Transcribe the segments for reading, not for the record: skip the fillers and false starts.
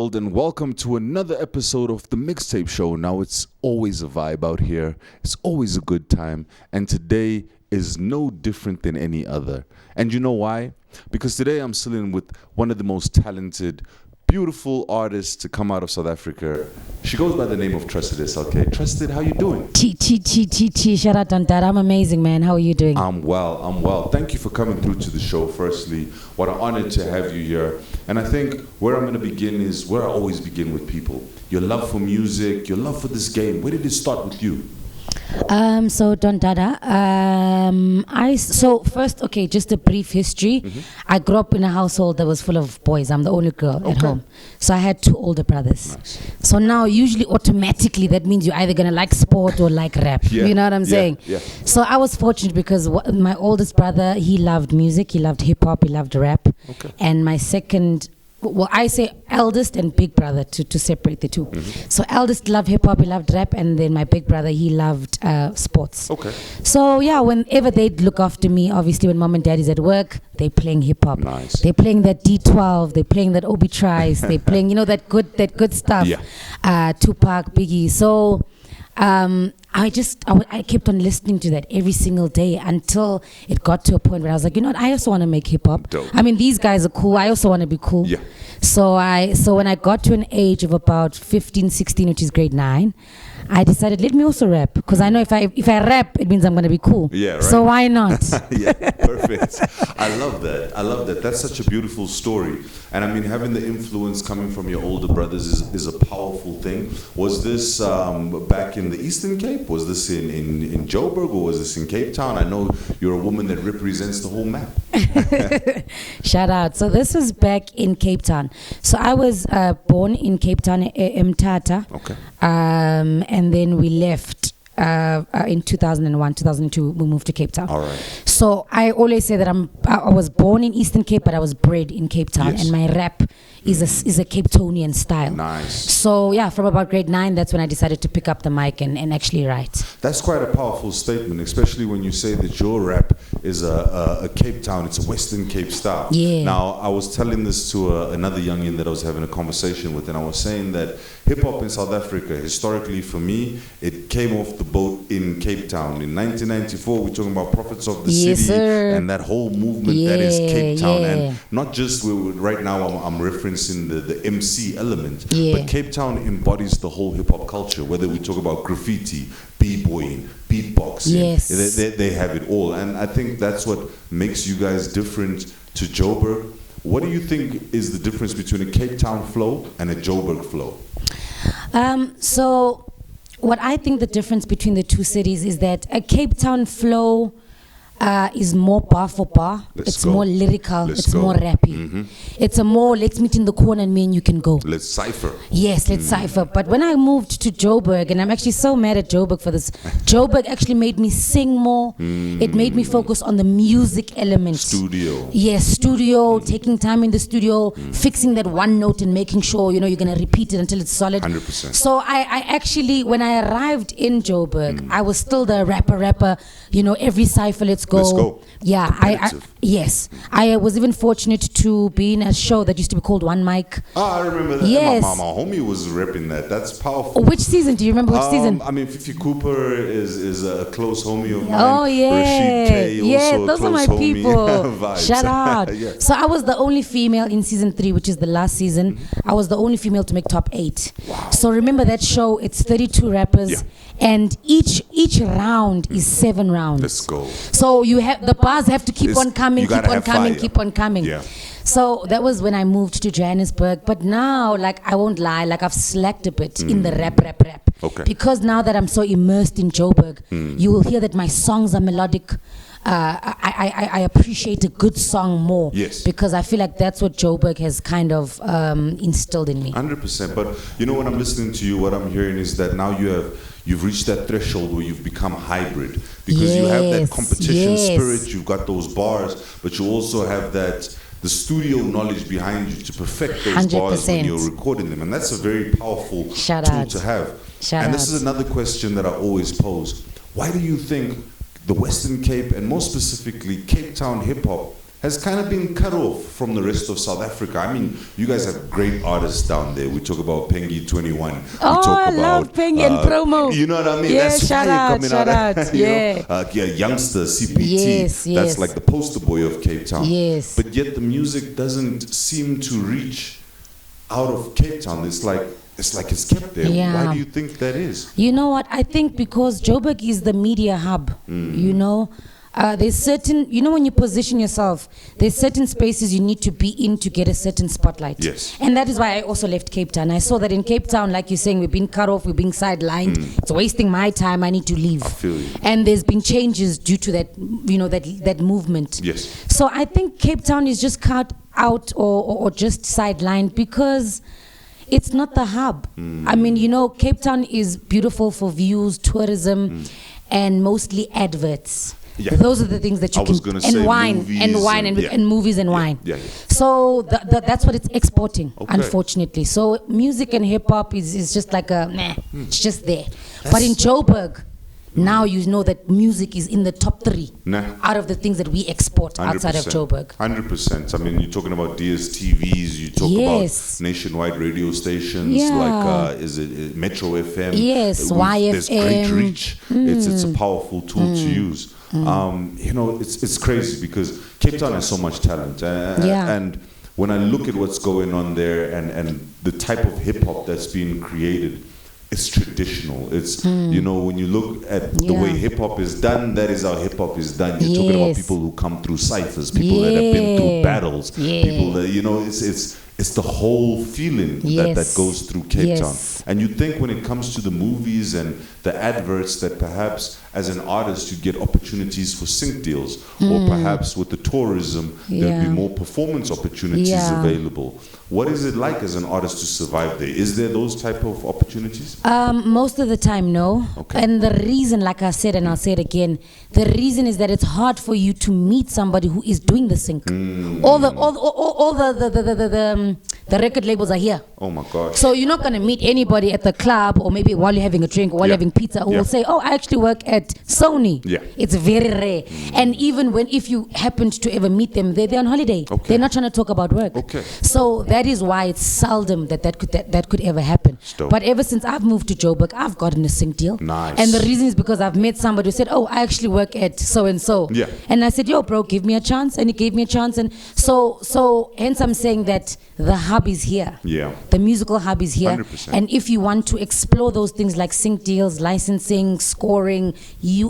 world, and welcome to another episode of the Mixtape Show. Now, it's always a vibe out here. It's always a good time. And today is no different than any other. And you know why? Because today I'm sitting with one of the most talented, beautiful artists to come out of South Africa. She goes by the name of TRUSTED SLK. TRUSTED, how you doing? Shout out on Dada. I'm amazing, man. How are you doing? I'm well. Thank you for coming through to the show, firstly. What an honor to have you here. And I think where I'm going to begin is where I always begin with people. Your love for music, your love for this game. Where did it start with you? So Don Dada, first, just a brief history. I grew up in a household that was full of boys. I'm the only girl at home. So I had two older brothers. Nice. So now usually automatically that means you're either going to like sport or like rap. Yeah. You know what I'm saying? Yeah. So I was fortunate because my oldest brother, he loved music, he loved hip hop, he loved rap. Okay. And my second, I say eldest and big brother to separate the two. So eldest loved hip hop, he loved rap, and then my big brother, he loved sports. Okay. So yeah, whenever they'd look after me, obviously when mom and dad is at work, they playing hip hop. Nice. They playing that D12, they playing that Obi Trice, they playing that good stuff. Yeah. Tupac, Biggie. So I kept on listening to that every single day until it got to a point where I was like, you know what, I also want to make hip hop. I mean, these guys are cool. I also want to be cool. Yeah. So when I got to an age of about 15, 16, which is grade 9, I decided, let me also rap, because I know if I rap, it means I'm going to be cool. Yeah, right. So why not? Yeah, perfect. I love that. That's such a beautiful story. And I mean, having the influence coming from your older brothers is a powerful thing. Was this back in the Eastern Cape? Was this in Joburg, or was this in Cape Town? I know you're a woman that represents the whole map. Shout out. So this was back in Cape Town. So I was born in Cape Town, Mthatha. Okay. And then we left in 2001, 2002, we moved to Cape Town. All right. So I always say that I was born in Eastern Cape, but I was bred in Cape Town. Yes. And my rap is a Cape Townian style. Nice. So yeah, from about grade 9, that's when I decided to pick up the mic and actually write. That's quite a powerful statement, especially when you say that your rap is a Cape Town, it's a Western Cape style. Yeah. Now, I was telling this to another youngin that I was having a conversation with, and I was saying that hip-hop in South Africa, historically for me, it came off the boat in Cape Town. In 1994, we're talking about Prophets of the City, sir. And that whole movement that is Cape Town. And not just, right now I'm referencing the MC element, but Cape Town embodies the whole hip-hop culture, whether we talk about graffiti, b-boying, beatboxing. Yes. They have it all. And I think that's what makes you guys different to Joburg. What do you think is the difference between a Cape Town flow and a Joburg flow? So what I think the difference between the two cities is that a Cape Town flow is more bar for bar. It's more lyrical. It's more rappy. It's a more, let's meet in the corner and me and you can go. Let's cipher. Yes, let's cipher. But when I moved to Joburg, and I'm actually so mad at Joburg for this, Joburg actually made me sing more. It made me focus on the music element. Studio. Yes, studio, taking time in the studio, fixing that one note and making sure, you're going to repeat it until it's solid. 100%. So I actually, when I arrived in Joburg, I was still the rapper, every cipher, let's go. Yeah, I was even fortunate to be in a show that used to be called One Mic. I remember that. Yes. My homie was repping that. That's powerful. Which season? Do you remember which season? I mean, Fifi Cooper is a close homie of mine. Oh, yeah. Rashid K, also those are my people. Shout out. Yeah. So I was the only female in season 3, which is the last season. I was the only female to make top 8. Wow. So remember that show, it's 32 rappers. Yeah. And each round is 7 rounds. Let's go. So the bars have to keep on coming. Yeah. So that was when I moved to Johannesburg. But now, I won't lie, I've slacked a bit in the rap. Okay. Because now that I'm so immersed in Joburg, you will hear that my songs are melodic. I appreciate a good song more. Yes. Because I feel like that's what Joburg has kind of instilled in me. 100%. But when I'm listening to you, what I'm hearing is that now you've reached that threshold where you've become hybrid, because you have that competition spirit, you've got those bars, but you also have the studio knowledge behind you to perfect those 100%. Bars when you're recording them, and that's a very powerful tool to have. This is another question that I always pose. Why do you think the Western Cape, and more specifically Cape Town hip-hop, has kind of been cut off from the rest of South Africa. I mean, you guys have great artists down there. We talk about Pengi 21. We talk I about, love Pengi and promo. You know what I mean? Yeah, that's shout out. Yeah, youngster CPT. That's like the poster boy of Cape Town. Yes. But yet the music doesn't seem to reach out of Cape Town. It's like it's kept there. Yeah. Why do you think that is? You know what? I think because Joburg is the media hub. You know, there's certain, you know, when you position yourself, there's certain spaces you need to be in to get a certain spotlight. Yes. And that is why I also left Cape Town. I saw that in Cape Town, like you're saying, we've been cut off, we're being sidelined. It's wasting my time. I need to leave. I feel you. And there's been changes due to that, you know, that movement. Yes. So I think Cape Town is just cut out or just sidelined because it's not the hub. I mean, you know, Cape Town is beautiful for views, tourism, and mostly adverts. Yeah. Those are the things that you can, and wine, and movies and wine. Yeah. So that's what it's exporting, unfortunately. So music and hip hop is just like it's just there. But in Joburg, now you know that music is in the top 3 out of the things that we export outside of Joburg. 100%. I mean, you're talking about DSTVs, you talk about nationwide radio stations like, is it Metro FM? Yes, YFM. There's great reach. It's a powerful tool to use. You know, it's crazy because Cape Town has so much talent. And when I look at what's going on there and the type of hip hop that's being created, it's traditional. It's, you know, when you look at the way hip hop is done, that is how hip hop is done. You're talking about people who come through ciphers, people that have been through battles, people that, you know, it's the whole feeling that goes through Cape Town. And you think when it comes to the movies and the adverts that perhaps as an artist you get opportunities for sync deals, or perhaps with the tourism there'll be more performance opportunities available. What is it like as an artist to survive there? Is there those type of opportunities? Most of the time, no. And the reason, like I said, and I'll say it again, the reason is that it's hard for you to meet somebody who is doing the sync. All the record labels are here. Oh my gosh. So you're not going to meet anybody at the club or maybe while you're having a drink or while you're having pizza who will say, oh, I actually work at Sony. It's very rare. And even if you happened to ever meet them, they're on holiday. They're not trying to talk about work. So that is why it's seldom that could ever happen. But ever since I've moved to Joburg, I've gotten a sync deal. And the reason is because I've met somebody who said, oh, I actually work at so-and-so. And I said, yo, bro, give me a chance. And he gave me a chance. And so hence I'm saying that the hub is here. The musical hub is here. 100%. And if you want to explore those things like sync deals, licensing, scoring,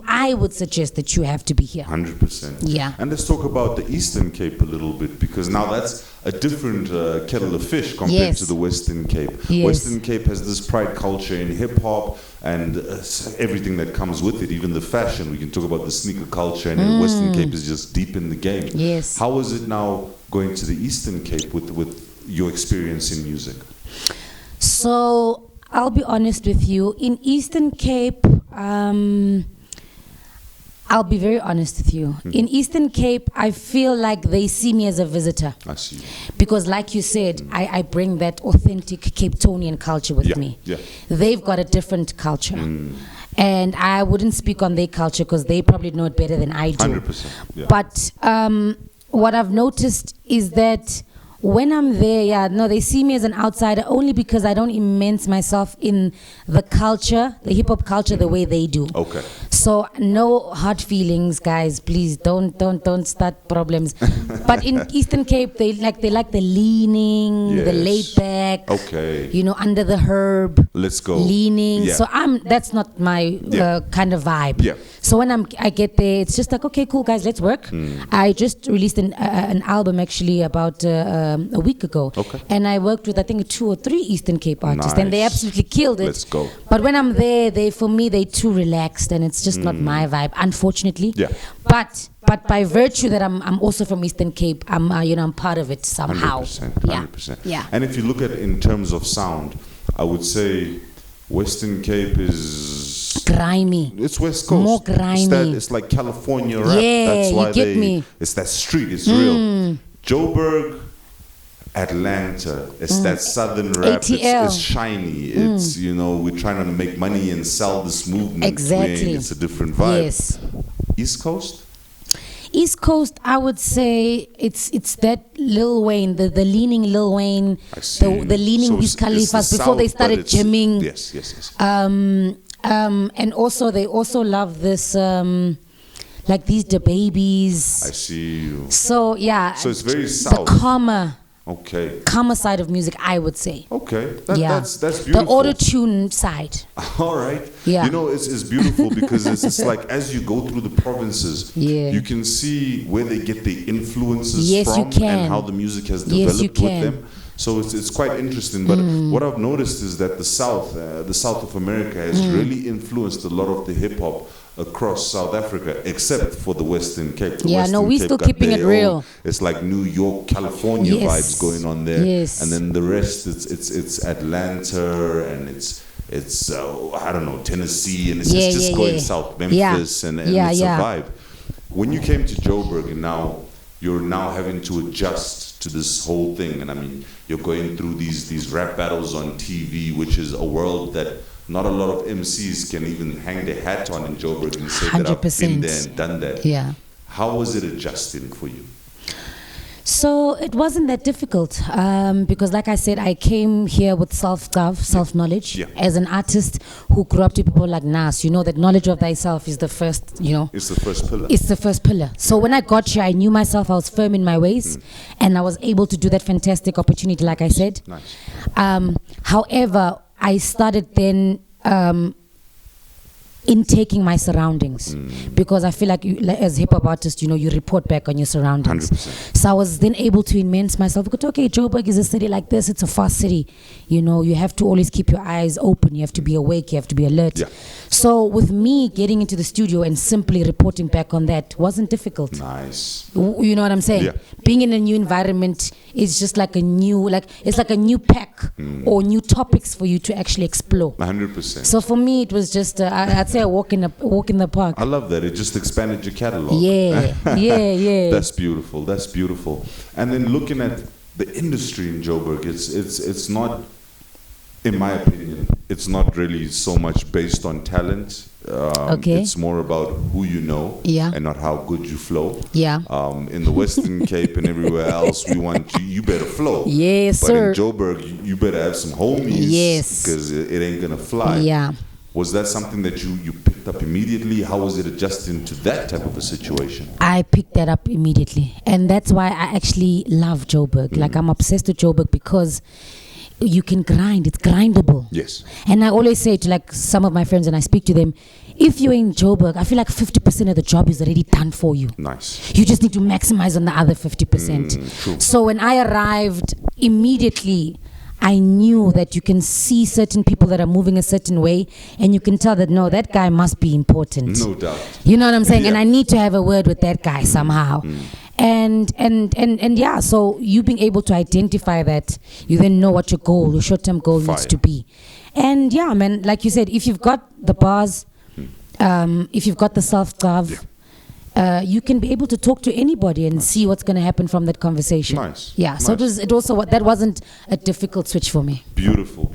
I would suggest that you have to be here. 100%. Yeah. And let's talk about the Eastern Cape a little bit, because now that's a different kettle of fish compared to the Western Cape. Western Cape has this pride culture in hip hop and everything that comes with it, even the fashion. We can talk about the sneaker culture, and the Western Cape is just deep in the game. How is it now going to the Eastern Cape with your experience in music? So I'll be honest with you. In Eastern Cape, I'll be very honest with you. In Eastern Cape, I feel like they see me as a visitor. I see. Because like you said, I bring that authentic Cape Townian culture with me. They've got a different culture. And I wouldn't speak on their culture because they probably know it better than I do. 100%. But what I've noticed is that when I'm there, they see me as an outsider only because I don't immerse myself in the culture, the hip hop culture, the way they do. So no hard feelings, guys. Please don't start problems. But in Eastern Cape, they like the leaning, the laid back. You know, under the herb. Let's go. Leaning. So that's not my kind of vibe. So when I get there, it's just like, okay, cool, guys, let's work. I just released an album actually about a week ago, and I worked with I think 2 or 3 Eastern Cape artists, and they absolutely killed it. Let's go. But when I'm there, for me they're too relaxed, and it's just not my vibe, unfortunately. But by virtue that I'm also from Eastern Cape, I'm part of it somehow. 100%. And if you look at it in terms of sound, I would say Western Cape is grimy. It's West Coast. More grimy. It's like California rap. That's why you get me. It's that street. It's real. Joburg, Atlanta, it's that southern rap. It's shiny. It's, you know, we're trying to make money and sell this movement. Exactly. It's a different vibe. East Coast? East Coast, I would say it's that Lil Wayne, the leaning Lil Wayne, the leaning Wiz Khalifas before they started gymming. Yes. And also they also love this like these the babies. I see you. So yeah. So it's very south. The calmer side of music, I would say. Okay, that's beautiful. The auto-tune side. All right. Yeah. You know, it's beautiful because it's like as you go through the provinces, you can see where they get the influences from and how the music has developed with them. So it's quite interesting. But what I've noticed is that the South of America has really influenced a lot of the hip hop across South Africa, except for the Western Cape. We're still keeping it real. It's like New York, California vibes going on there. Yes. And then the rest, it's Atlanta and it's I don't know, Tennessee, and it's just going south, Memphis, and it's a vibe. When you came to Joburg and now you're having to adjust to this whole thing, and I mean, you're going through these rap battles on TV, which is a world that not a lot of MCs can even hang their hat on in Joburg and say 100%. That I've been there and done that. Yeah. How was it adjusting for you? So it wasn't that difficult because, like I said, I came here with self-knowledge as an artist who grew up to people like Nas. You know that knowledge of thyself is the first, It's the first pillar. It's the first pillar. So when I got here, I knew myself. I was firm in my ways, and I was able to do that fantastic opportunity, like I said. Nice. However, I started then intaking my surroundings because I feel like as hip hop artists, you report back on your surroundings. 100%. So I was then able to immense myself. Because okay, Joburg is a city like this. It's a fast city. You have to always keep your eyes open. You have to be awake. You have to be alert. Yeah. So with me getting into the studio and simply reporting back on that wasn't difficult. Nice. You know what I'm saying? Yeah. Being in a new environment is just like it's like a new pack or new topics for you to actually explore. 100%. So for me, it was just I'd say a walk in the park. I love that. It just expanded your catalog. Yeah. That's beautiful. And then looking at the industry in Joburg, it's not, in my opinion, it's not really so much based on talent. It's more about who you know and not how good you flow. Yeah. In the Western Cape and everywhere else, we want you better flow. Yes, sir. But in Joburg, you better have some homies. Yes. Because it ain't gonna fly. Yeah. Was that something that you picked up immediately? How was it adjusting to that type of a situation? I picked that up immediately. And that's why I actually love Joburg. Like, I'm obsessed with Joburg because you can grind. It's grindable. Yes. And I always say to like some of my friends, and I speak to them, if you're in Joburg, I feel like 50% of the job is already done for you. Nice. You just need to maximize on the other 50%. True. So when I arrived, immediately I knew that you can see certain people that are moving a certain way, and you can tell that, no, that guy must be important. No doubt. You know what I'm saying? And I need to have a word with that guy somehow. And yeah, so you being able to identify that, you then know what your goal, your short-term goal needs to be. And yeah, man, like you said, if you've got the bars, if you've got the self-love, you can be able to talk to anybody and see what's going to happen from that conversation. Nice. Yeah. So that wasn't a difficult switch for me. Beautiful.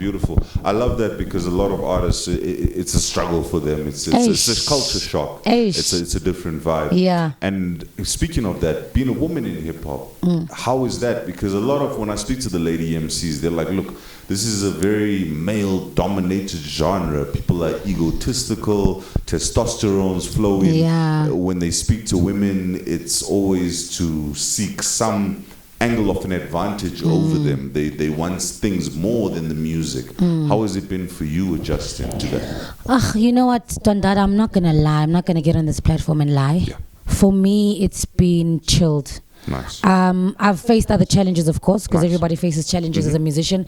I love that because a lot of artists, it's a struggle for them. It's a culture shock. It's a different vibe. Yeah. And speaking of that, being a woman in hip hop, how is that? Because a lot of when I speak to the lady MCs, they're like, look, this is a very male-dominated genre. People are egotistical, testosterone's flowing. Yeah. When they speak to women, it's always to seek some angle of an advantage over them. They want things more than the music. How has it been for you adjusting to that? You know what, Dada, I'm not going to lie. I'm not going to get on this platform and lie. Yeah. For me, it's been chilled. Nice. I've faced other challenges, of course, because everybody faces challenges as a musician,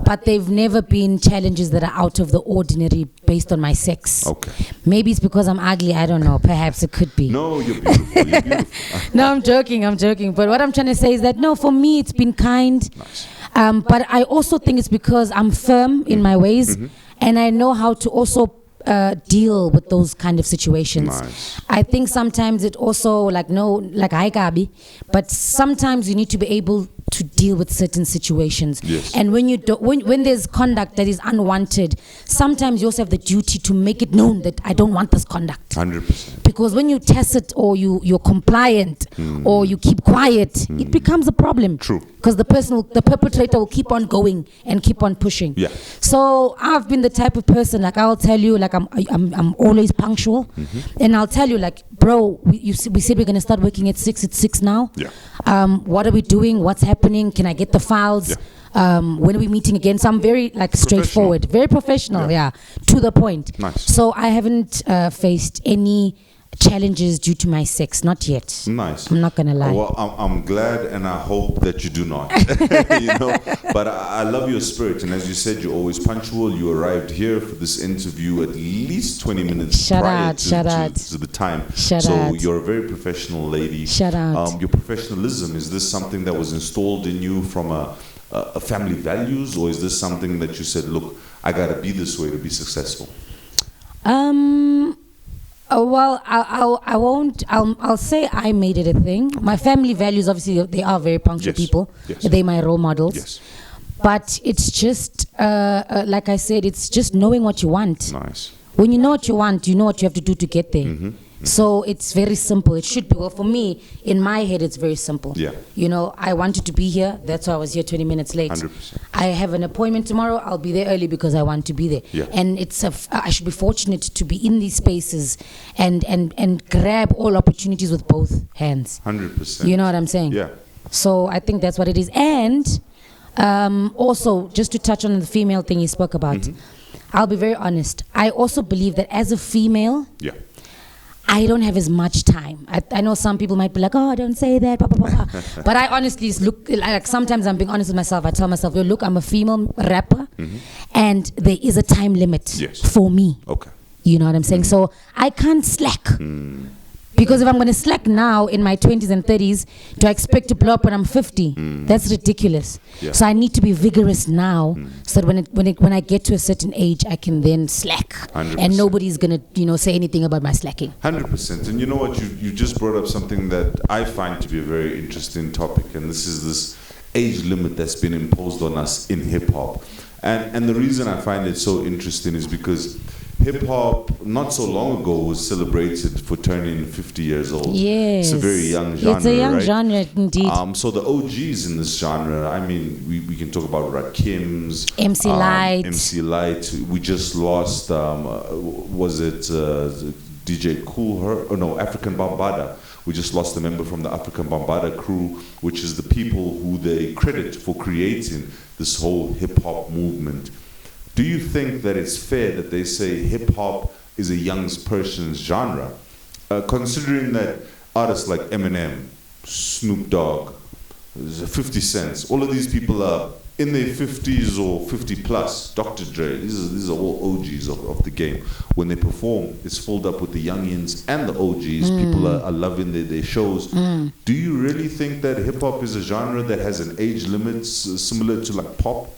but they've never been challenges that are out of the ordinary based on my sex. Okay. Maybe it's because I'm ugly. I don't know. Perhaps it could be. No, you're beautiful. No, I'm joking. But what I'm trying to say is that, no, for me, it's been kind. Nice. But I also think it's because I'm firm in my ways, and I know how to also deal with those kind of situations. Nice. I think sometimes it also like hi Gabi, but sometimes you need to be able to deal with certain situations. Yes. And when you when there's conduct that is unwanted, sometimes you also have the duty to make it known that I don't want this conduct. 100%. Because when you tacit or you're compliant or you keep quiet, it becomes a problem. True. Because the perpetrator will keep on going and keep on pushing. Yeah. So I've been the type of person, like I'll tell you, like I'm always punctual, and I'll tell you, like, bro, we said we're gonna start working at 6. It's 6 now. Yeah. What are we doing? What's happening? Can I get the files? Yeah. When are we meeting again? So I'm very like straightforward, very professional, yeah, to the point. Nice. So I haven't faced any challenges due to my sex, not yet. Nice. I'm not gonna lie. Well, I'm glad, and I hope that you do not. You know, but I love your spirit, and as you said, you're always punctual. You arrived here for this interview at least 20 minutes prior to the time. So you're a very professional lady. Shout out. Your professionalism, is this something that was installed in you from a family values, or is this something that you said, look, I gotta be this way to be successful? Well, I won't. I'll say I made it a thing. My family values, obviously, they are very punctual people. Yes. They're my role models. Yes. But it's just, like I said, it's just knowing what you want. Nice. When you know what you want, you know what you have to do to get there. So it's very simple. It should be. Well, for me, in my head, it's very simple. Yeah. You know, I wanted to be here. That's why I was here 20 minutes late. 100%. I have an appointment tomorrow. I'll be there early because I want to be there. Yeah. And I should be fortunate to be in these spaces and grab all opportunities with both hands. 100%. You know what I'm saying? Yeah. So I think that's what it is. And also, just to touch on the female thing you spoke about, I'll be very honest. I also believe that as a female, Yeah. I don't have as much time. I know some people might be like, oh, don't say that, blah, blah, blah, blah. But I honestly look, like sometimes I'm being honest with myself. I tell myself, yo, look, I'm a female rapper, and there is a time limit for me. Okay. You know what I'm saying? So I can't slack. Because if I'm going to slack now in my 20s and 30s, do I expect to blow up when I'm 50? That's ridiculous. Yeah. So I need to be vigorous now, so that when I get to a certain age, I can then slack. 100%. And nobody's going to say anything about my slacking. 100%. And you know what? You just brought up something that I find to be a very interesting topic, and this is this age limit that's been imposed on us in hip-hop. And the reason I find it so interesting is because hip-hop, not so long ago, was celebrated for turning 50 years old. Yes. It's a very young genre, it's a young right? genre, indeed. So the OGs in this genre, I mean, we can talk about Rakim's, MC Light. MC Light. We just lost, was it DJ Cool? No, African Bambada. We just lost a member from the African Bambada crew, which is the people who they credit for creating this whole hip-hop movement. Do you think that it's fair that they say hip-hop is a young person's genre? Considering that artists like Eminem, Snoop Dogg, 50 Cent, all of these people are in their 50s or 50 plus, Dr. Dre, these are all OGs of the game. When they perform, it's filled up with the youngins and the OGs. People are loving their shows. Do you really think that hip-hop is a genre that has an age limit similar to like pop?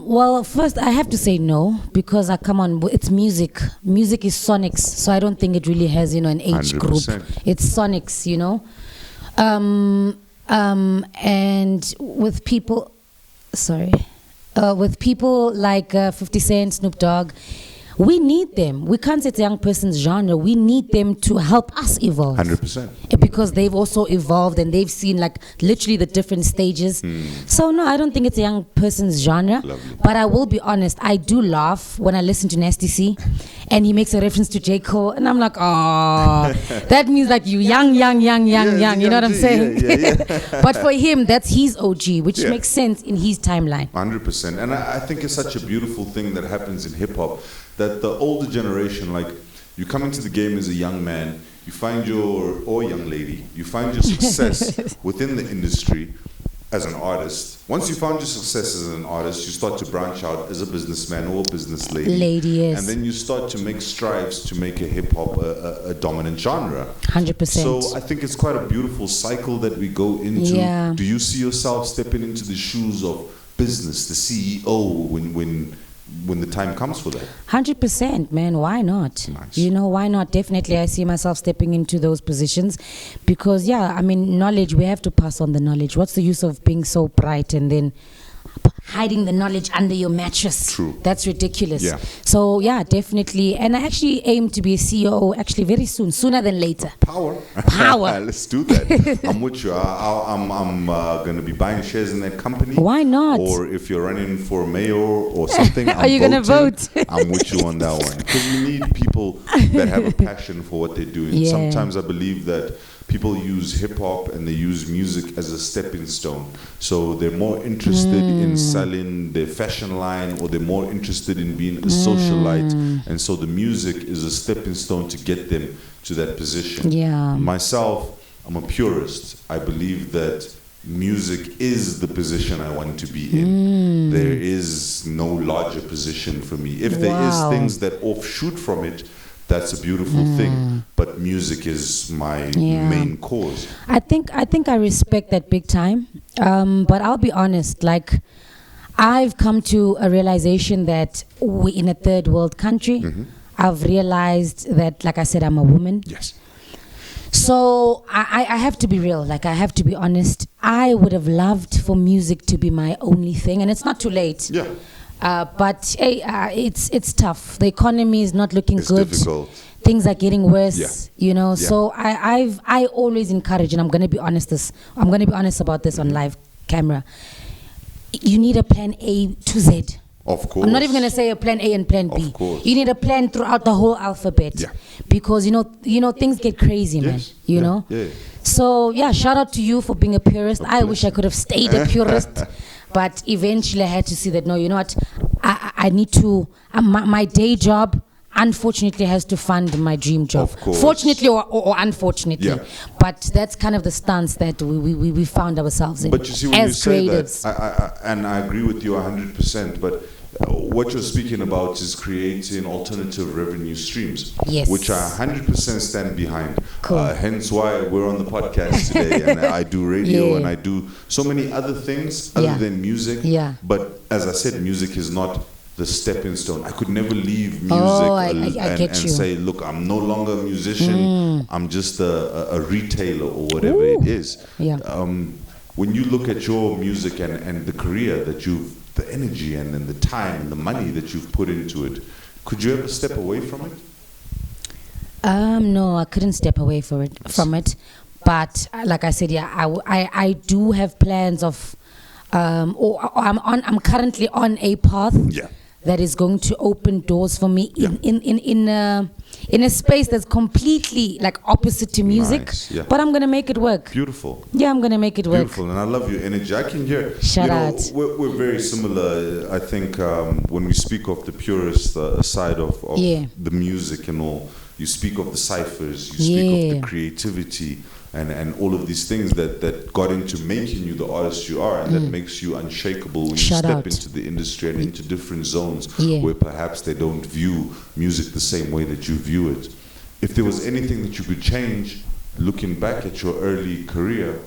Well, first I have to say no, because come on, it's music. Music is sonics, so I don't think it really has, an age 100%. group. It's sonics, and with people, with people like 50 Cent, Snoop Dogg, we need them. We can't say it's a young person's genre. We need them to help us evolve. 100%. Because they've also evolved and they've seen like literally the different stages. So no, I don't think it's a young person's genre. Lovely. But I will be honest, I do laugh when I listen to Nasty C and he makes a reference to J. Cole and I'm like, oh, that means like you young. You know what I'm saying? Yeah. But for him, that's his OG, which makes sense in his timeline. 100%. And I think it's such a beautiful thing that happens in hip hop, that the older generation, like you come into the game as a young man, you find or young lady, you find your success within the industry as an artist. Once you found your success as an artist, you start to branch out as a businessman or a business lady. Yes. And then you start to make strives to make a hip hop a dominant genre. 100%. So I think it's quite a beautiful cycle that we go into. Yeah. Do you see yourself stepping into the shoes of business, the CEO, when the time comes for that? 100%, man. Why not? Nice. Why not? Definitely, I see myself stepping into those positions because, knowledge, we have to pass on the knowledge. What's the use of being so bright and then hiding the knowledge under your mattress. True. That's ridiculous. Yeah. So yeah, definitely. And I actually aim to be a CEO actually very soon, sooner than later. Power. Let's do that. I'm with you. I'm going to be buying shares in that company. Why not? Or if you're running for mayor or something, Are you going to vote? I'm with you on that one. Because we need people that have a passion for what they're doing. Yeah. Sometimes I believe that people use hip-hop and they use music as a stepping stone. So they're more interested in selling their fashion line, or they're more interested in being a socialite. And so the music is a stepping stone to get them to that position. Yeah. Myself, I'm a purist. I believe that music is the position I want to be in. There is no larger position for me. If there is things that offshoot from it, that's a beautiful thing, but music is my main cause. I think I respect that big time, but I'll be honest, like, I've come to a realization that we're in a third world country. I've realized that, like I said, I'm a woman. Yes. So I have to be real, like I have to be honest. I would have loved for music to be my only thing, and it's not too late. Yeah. But hey, it's tough. The economy is not looking good. Difficult. Things are getting worse. Yeah. You know. Yeah. So I always encourage, and I'm gonna be honest about this on live camera. You need a plan A to Z. Of course. I'm not even gonna say a plan A and plan B. Of course. You need a plan throughout the whole alphabet. Yeah. Because you know things get crazy, man. Yes. You Yeah. know. Yeah. So yeah, shout out to you for being a purist. I wish I could have stayed a purist. But eventually I had to see that, no, you know what, I need to, my day job unfortunately has to fund my dream job. Of course. Fortunately or unfortunately. Yeah. But that's kind of the stance that we found ourselves in. But you see, when as you say creatives. that, and I agree with you 100%, but what you're speaking about is creating alternative revenue streams, Yes. which I 100% stand behind. Cool. Hence why we're on the podcast today, and I do radio, Yeah. and I do so many other things other Yeah. than music. Yeah. But as I said, music is not the stepping stone. I could never leave music I get and you. say, look, I'm no longer a musician, I'm just a retailer or whatever it is. Yeah. When you look at your music and the career that you've, the energy and the time and the money that you've put into it, could you ever step away from it? No, I couldn't step away from it. But like I said, yeah, I do have plans of, I'm currently on a path. Yeah. That is going to open doors for me in a space that's completely like opposite to music. Nice, yeah. But I'm gonna make it work. Beautiful. Yeah, I'm gonna make it work. Beautiful, and I love your energy. I can hear. Shout out. We're very similar. I think when we speak of the purest side of the music and all, you speak of the ciphers, you speak of the creativity. And all of these things that got into making you the artist you are, and that makes you unshakable when you step into the industry and into different zones where perhaps they don't view music the same way that you view it. If there was anything that you could change, looking back at your early career,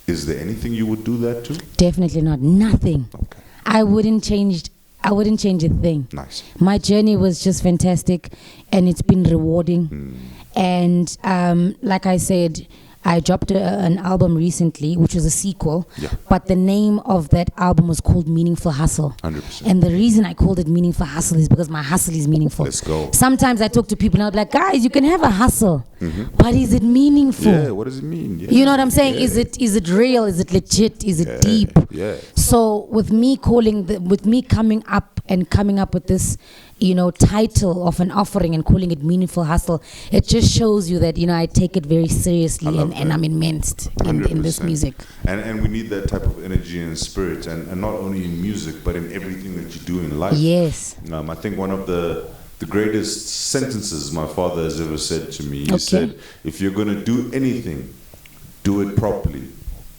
is there anything you would do that to? Definitely not. Nothing. Okay. I wouldn't change a thing. Nice. My journey was just fantastic, and it's been rewarding. And like I said, I dropped an album recently, which was a sequel, but the name of that album was called Meaningful Hustle. 100%. And the reason I called it Meaningful Hustle is because my hustle is meaningful. Let's go. Sometimes I talk to people and I'm like, guys, you can have a hustle, but is it meaningful? Yeah, what does it mean? Yeah. You know what I'm saying? Yeah. Is it real? Is it legit? Is it deep? Yeah. So with me coming up with this, title of an offering and calling it Meaningful Hustle, it just shows you that, I take it very seriously and I'm immersed in this music. And we need that type of energy and spirit, and not only in music, but in everything that you do in life. Yes. I think one of the greatest sentences my father has ever said to me, he said, if you're going to do anything, do it properly.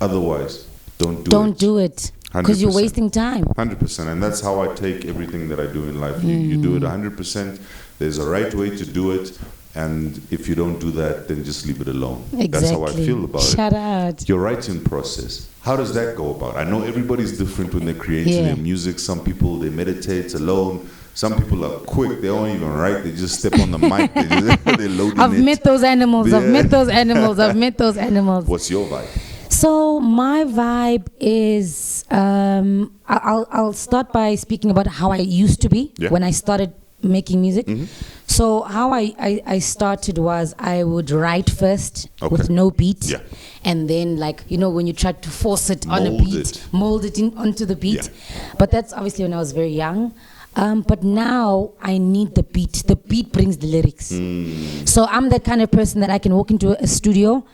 Otherwise, don't do it. Because you're wasting time. 100%. And that's how I take everything that I do in life. You do it 100%. There's a right way to do it. And if you don't do that, then just leave it alone. Exactly. That's how I feel about it. Shout out. Your writing process, how does that go about? I know everybody's different when they're creating their music. Some people, they meditate alone. Some people are quick. They don't even write. They just step on the mic. They're loading I've met those animals. I've met those animals. What's your vibe? So my vibe is, I'll start by speaking about how I used to be when I started making music. So how I started was I would write first with no beat, and then, like, you know, when you try to force it on a beat, mold it in onto the beat. But that's obviously when I was very young. But now I need the beat. The beat brings the lyrics. So I'm the kind of person that I can walk into a studio,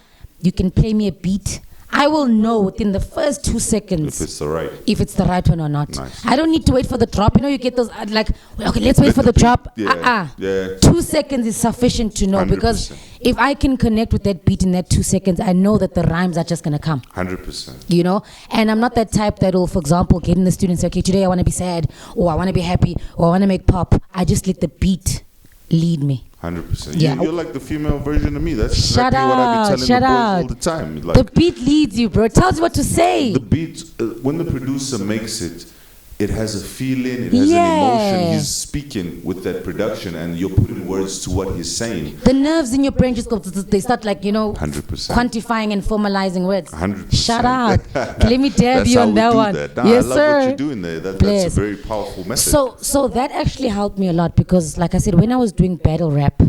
you can play me a beat, I will know within the first 2 seconds if it's the right one or not. I don't need to wait for the drop. You know, you get those like, okay, let's wait for the drop. 2 seconds is sufficient to know 100%. Because if I can connect with that beat in that 2 seconds, I know that the rhymes are just gonna come. 100%. You know, and I'm not that type that will, for example, get in the studio and say, okay, today I want to be sad, or I want to be happy, or I want to make pop. I just let the beat lead me. 100%. Yeah. You're like the female version of me. That's exactly what I be telling the boys all the time. Like, the beat leads you, bro. It tells you what to say. The beat, when the producer makes it, it has a feeling, it has an emotion. He's speaking with that production, and you're putting words to what he's saying. The nerves in your brain just go, they start, like, you know, 100%. Quantifying and formalizing words. 100%. Shout out. Let me dab you on that one. That. Nah, yes, I love what you're doing there. That's a very powerful message. So that actually helped me a lot, because, like I said, when I was doing battle rap,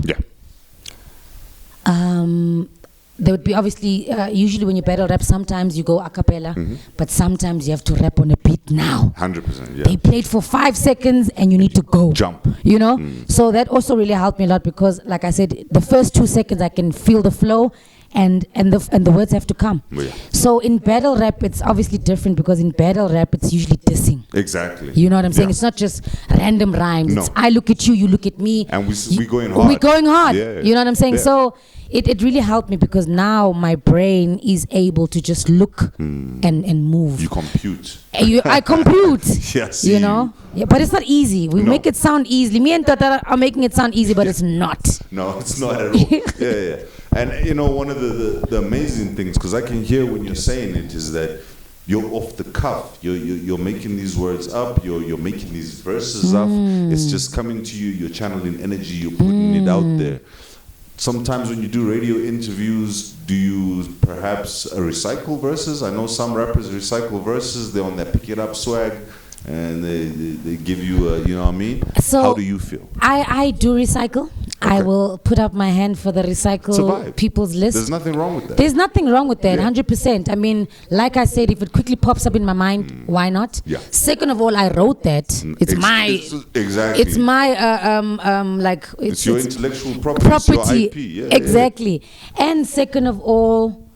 there would be obviously, usually when you battle rap, sometimes you go a cappella, but sometimes you have to rap on a beat now. 100%, They played for 5 seconds and you need to go. Jump. You know? So that also really helped me a lot, because, like I said, the first 2 seconds I can feel the flow, and the words have to come. So in battle rap, it's obviously different, because in battle rap, it's usually dissing. Exactly. You know what I'm saying? It's not just random rhymes. No. It's I look at you, you look at me. And we're going hard. We're going hard. Yeah. You know what I'm saying? So it really helped me, because now my brain is able to just look and move. You compute. I compute. Yes. You know? Yeah, but it's not easy. We make it sound easy. Me and Dada are making it sound easy, but it's not. No, it's not at all. Yeah. And, you know, one of the amazing things, because I can hear when you're saying it, is that you're off the cuff. You're making these words up. You're making these verses up. It's just coming to you. You're channeling energy. You're putting it out there. Sometimes when you do radio interviews, do you perhaps recycle verses? I know some rappers recycle verses. They're on that pick it up swag, and they give you you know what I mean? So how do you feel? I do recycle. I will put up my hand for the recycle people's list. There's nothing wrong with that. There's nothing wrong with that, 100%. I mean, like I said, if it quickly pops up in my mind, why not? Second of all, I wrote that. It's my It's my like it's your intellectual property. It's your IP. Yeah, exactly. And second of all,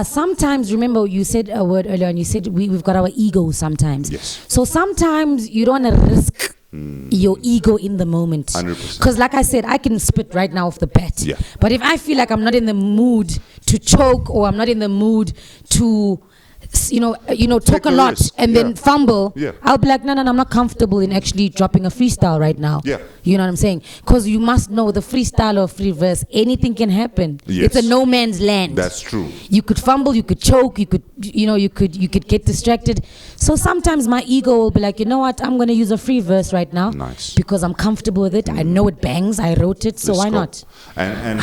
sometimes, remember you said a word earlier, and you said we've got our ego sometimes. Yes. So sometimes you don't want to risk your ego in the moment. 100%. Because, like I said, I can spit right now off the bat. But if I feel like I'm not in the mood to choke, or I'm not in the mood to, you know, talk a lot and then fumble, I'll be like, no, I'm not comfortable in actually dropping a freestyle right now. You know what I'm saying? Because you must know, the freestyle or free verse, anything can happen. It's a no man's land. That's true. You could fumble, you could choke, you could get distracted. So sometimes my ego will be like, you know what, I'm going to use a free verse right now. Nice. Because I'm comfortable with it. I know it bangs. I wrote it, so why not? And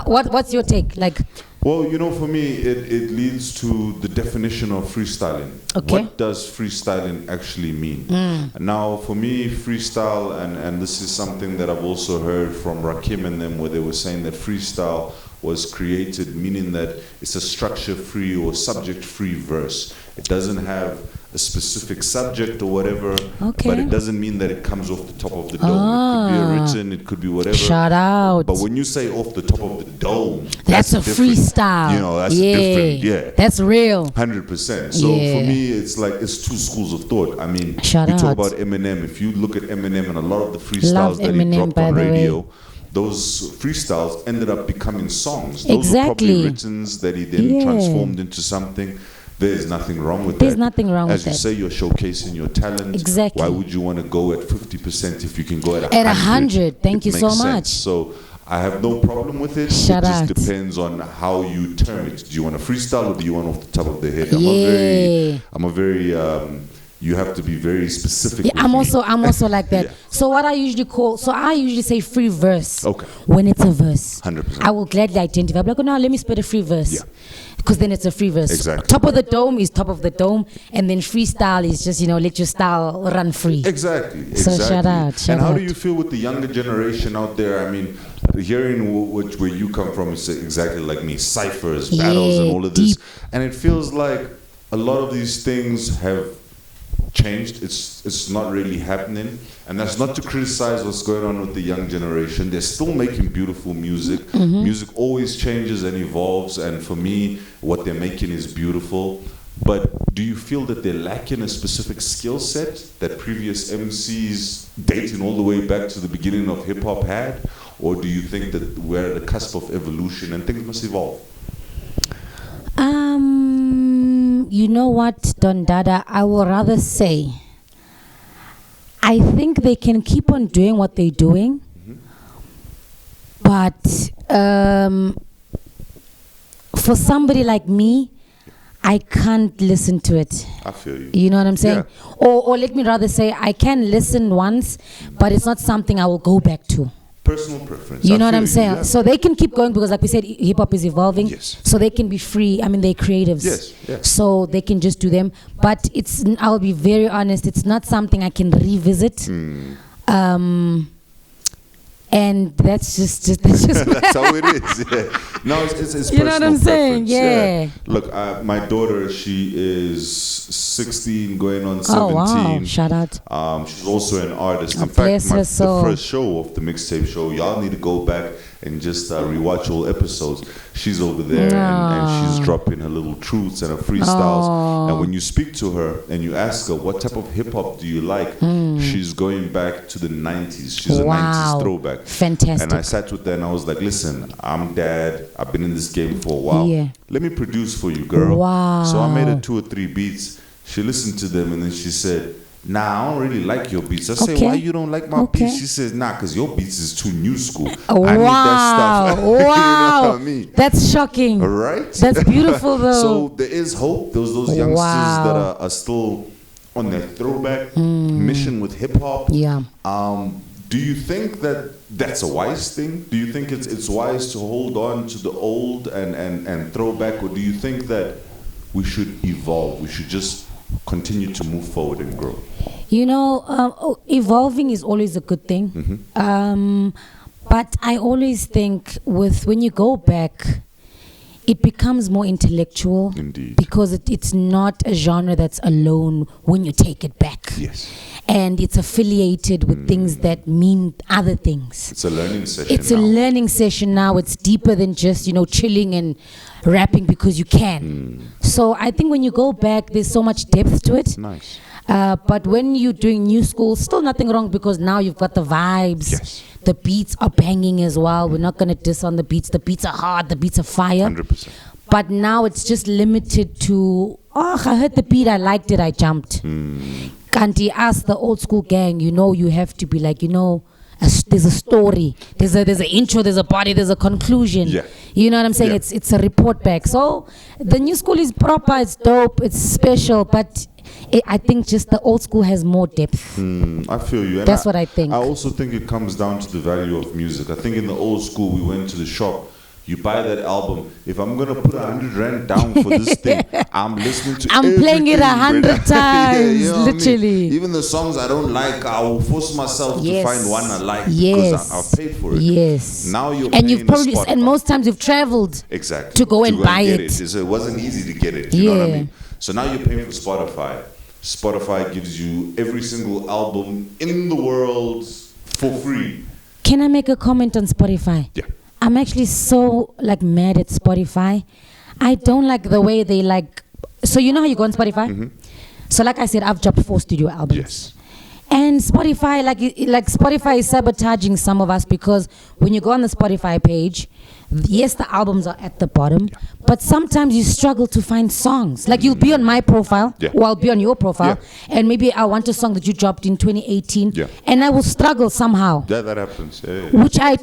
what's your take? Like, well, you know, for me, it leads to the definition of freestyling. What does freestyling actually mean? Now, for me, freestyle, and this is something that I've also heard from Rakim and them, where they were saying that freestyle was created, meaning that it's a structure-free or subject-free verse. It doesn't have a specific subject or whatever, but it doesn't mean that it comes off the top of the dome. It could be a written, it could be whatever. Shout out. But when you say off the top of the dome, that's a freestyle. You know, that's different. That's real. 100%. So for me, it's like, it's two schools of thought. I mean, we talk about Eminem. If you look at Eminem and a lot of the freestyles that he dropped on radio, those freestyles ended up becoming songs. Those were probably writtens that he then transformed into something. There's nothing wrong with that. There's nothing wrong with that. As you say, you're showcasing your talent. Exactly. Why would you want to go at 50% if you can go at 100%? At 100. Thank you so much. So I have no problem with it. It just depends on how you term it. Do you want a freestyle, or do you want off the top of the head? I'm a very you have to be very specific. Yeah, with I'm me. also like that. Yeah. So what I usually say free verse. Okay. When it's a verse. 100%. I will gladly identify. I'm like, oh no, let me spit a free verse. Yeah. Because then it's a free verse. Exactly. Top of the dome is top of the dome, and then freestyle is just, let your style run free. Exactly. So shout out. And how do you feel with the younger generation out there? I mean, hearing where you come from is exactly like me, ciphers, battles, and all of this, and it feels like a lot of these things have changed. It's not really happening, and that's not to criticize what's going on with the young generation. They're still making beautiful music. Music always changes and evolves, and for me, what they're making is beautiful. But do you feel that they're lacking a specific skill set that previous MCs dating all the way back to the beginning of hip hop had? Or do you think that we're at the cusp of evolution and things must evolve? You know what, Don Dada, I will rather say, I think they can keep on doing what they're doing, but for somebody like me, I can't listen to it. I feel you. You know what I'm saying? Yeah. Or let me rather say, I can listen once, but it's not something I will go back to. Personal preference. You know what I'm saying? Yeah. So they can keep going because, like we said, hip hop is evolving. Yes. So they can be free. I mean, they're creatives. Yes. Yes. So they can just do them. But I'll be very honest, it's not something I can revisit. And that's just that's how it is. Yeah. No, it's you know what I'm saying? preference. Yeah. Look, my daughter, she is 16, going on 17. Oh wow! Shout out. She's also an artist. In Bless fact, her the soul. first show of the mixtape show, y'all need to go back and just rewatch all episodes. She's over there and she's dropping her little truths and her freestyles. And when you speak to her and you ask her what type of hip hop do you like, she's going back to the 90s. She's a 90s throwback. Fantastic. And I sat with her and I was like, listen, I'm dad. I've been in this game for a while. Yeah. Let me produce for you, girl. Wow. So I made her 2 or 3 beats. She listened to them and then she said, nah, I don't really like your beats. I say, why you don't like my beats? She says, nah, because your beats is too new school. I need that stuff. Wow. You know what I mean? That's shocking. Right? That's beautiful though. So there is hope. Those youngsters that are still on their throwback mission with hip hop. Yeah. Do you think that that's a wise thing? Do you think it's wise to hold on to the old and throwback? Or do you think that we should evolve? We should just continue to move forward and grow? You know, evolving is always a good thing. But I always think when you go back, it becomes more intellectual. Indeed. Because it's not a genre that's alone when you take it back. Yes. And it's affiliated with things that mean other things. It's a learning session. It's a learning session now. It's deeper than just, chilling and rapping because you can. So I think when you go back, there's so much depth to it. Nice. But when you're doing new school, still nothing wrong because now you've got the vibes. Yes. The beats are banging as well. We're not going to diss on the beats. The beats are hard. The beats are fire. 100%. But now it's just limited to, I heard the beat, I liked it, I jumped. Kanti, ask the old school gang, you have to be like, there's a story, there's an intro, there's a body, there's a conclusion. Yeah. You know what I'm saying? Yeah. It's a report back. So the new school is proper, it's dope, it's special, but I think just the old school has more depth. I feel you. And That's what I think. I also think it comes down to the value of music. I think in the old school, we went to the shop. You buy that album. If I'm gonna put 100 rand down for this thing, I'm listening to. I'm playing it 100 times, yeah, you know literally. I mean? Even the songs I don't like, I will force myself to find one I like yes. because I've paid for it. Yes. Now you're and paying you've probably Spotify. And most times you've traveled exactly to go and buy get it. So it wasn't easy to get it. You know what I mean? So now you're paying for Spotify. Spotify gives you every single album in the world for free. Can I make a comment on Spotify? Yeah. I'm actually so mad at Spotify. I don't like the way they so you know how you go on Spotify? So like I said, I've dropped 4 studio albums. Yes. And Spotify, Spotify is sabotaging some of us because when you go on the Spotify page, yes, the albums are at the bottom, but sometimes you struggle to find songs. Like you'll be on my profile, or I'll be on your profile, and maybe I want a song that you dropped in 2018, and I will struggle somehow. Yeah, that happens. Which I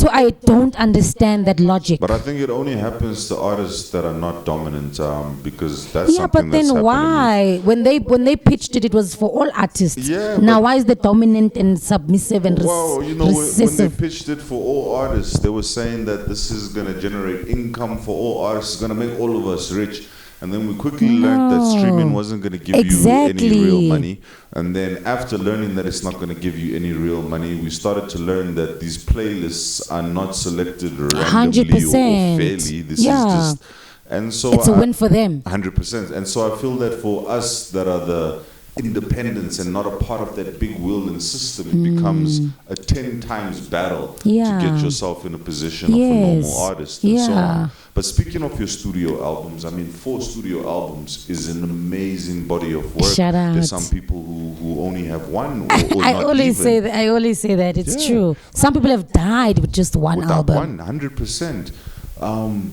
don't understand that logic. But I think it only happens to artists that are not dominant, because that's something but then that's why? When they pitched it, it was for all artists. Yeah. Now why is the dominant and submissive and well, you know, when they recessive? pitched it for all artists, they were saying that this is going to generate income for all artists. It's going to make all of us rich. And then we quickly learned that streaming wasn't going to give you any real money. And then after learning that it's not going to give you any real money, we started to learn that these playlists are not selected randomly 100%. or fairly. This is just, and so it's a win for them. 100%. And so I feel that for us that are the independents and not a part of that big whirling system, it becomes a 10 times battle to get yourself in a position of a normal artist and so on. But speaking of your studio albums, I mean, 4 studio albums is an amazing body of work. Shout out. There's some people who only have one or I not always even. say that. I always say that. It's true. Some people have died with just one album. 100%.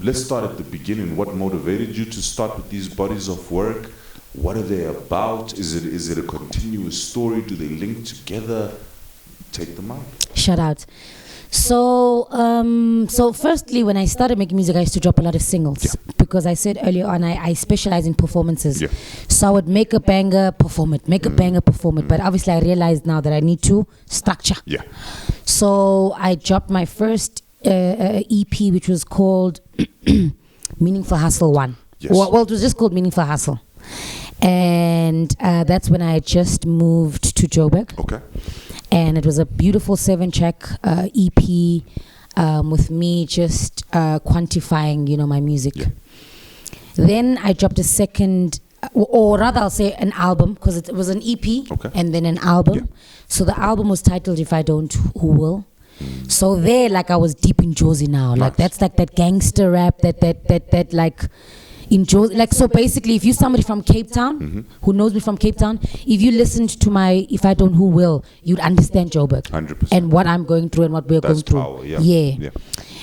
Let's start at the beginning. What motivated you to start with these bodies of work? What are they about? Is it a continuous story? Do they link together? Take them out. Shout out. So, so firstly, when I started making music, I used to drop a lot of singles because I said earlier on, I specialize in performances. So I would make a banger, perform it, make a banger, perform it. But obviously, I realized now that I need to structure. So I dropped my first EP, which was called Meaningful Hustle 1. Well, it was just called Meaningful Hustle. And that's when I just moved to Joburg. Okay. And it was a beautiful 7-track EP with me just quantifying, you know, my music. Then I dropped a second, or rather I'll say an album, because it was an EP and then an album. So the album was titled If I Don't, Who Will? So there, like, I was deep in Josie now. Like, that's like that gangster rap, that like... Like, so basically, if you're somebody from Cape Town who knows me from Cape Town, if you listened to my If I Don't Who Will, you'd understand Joburg 100%. and what I'm going through and what we're going through. Power,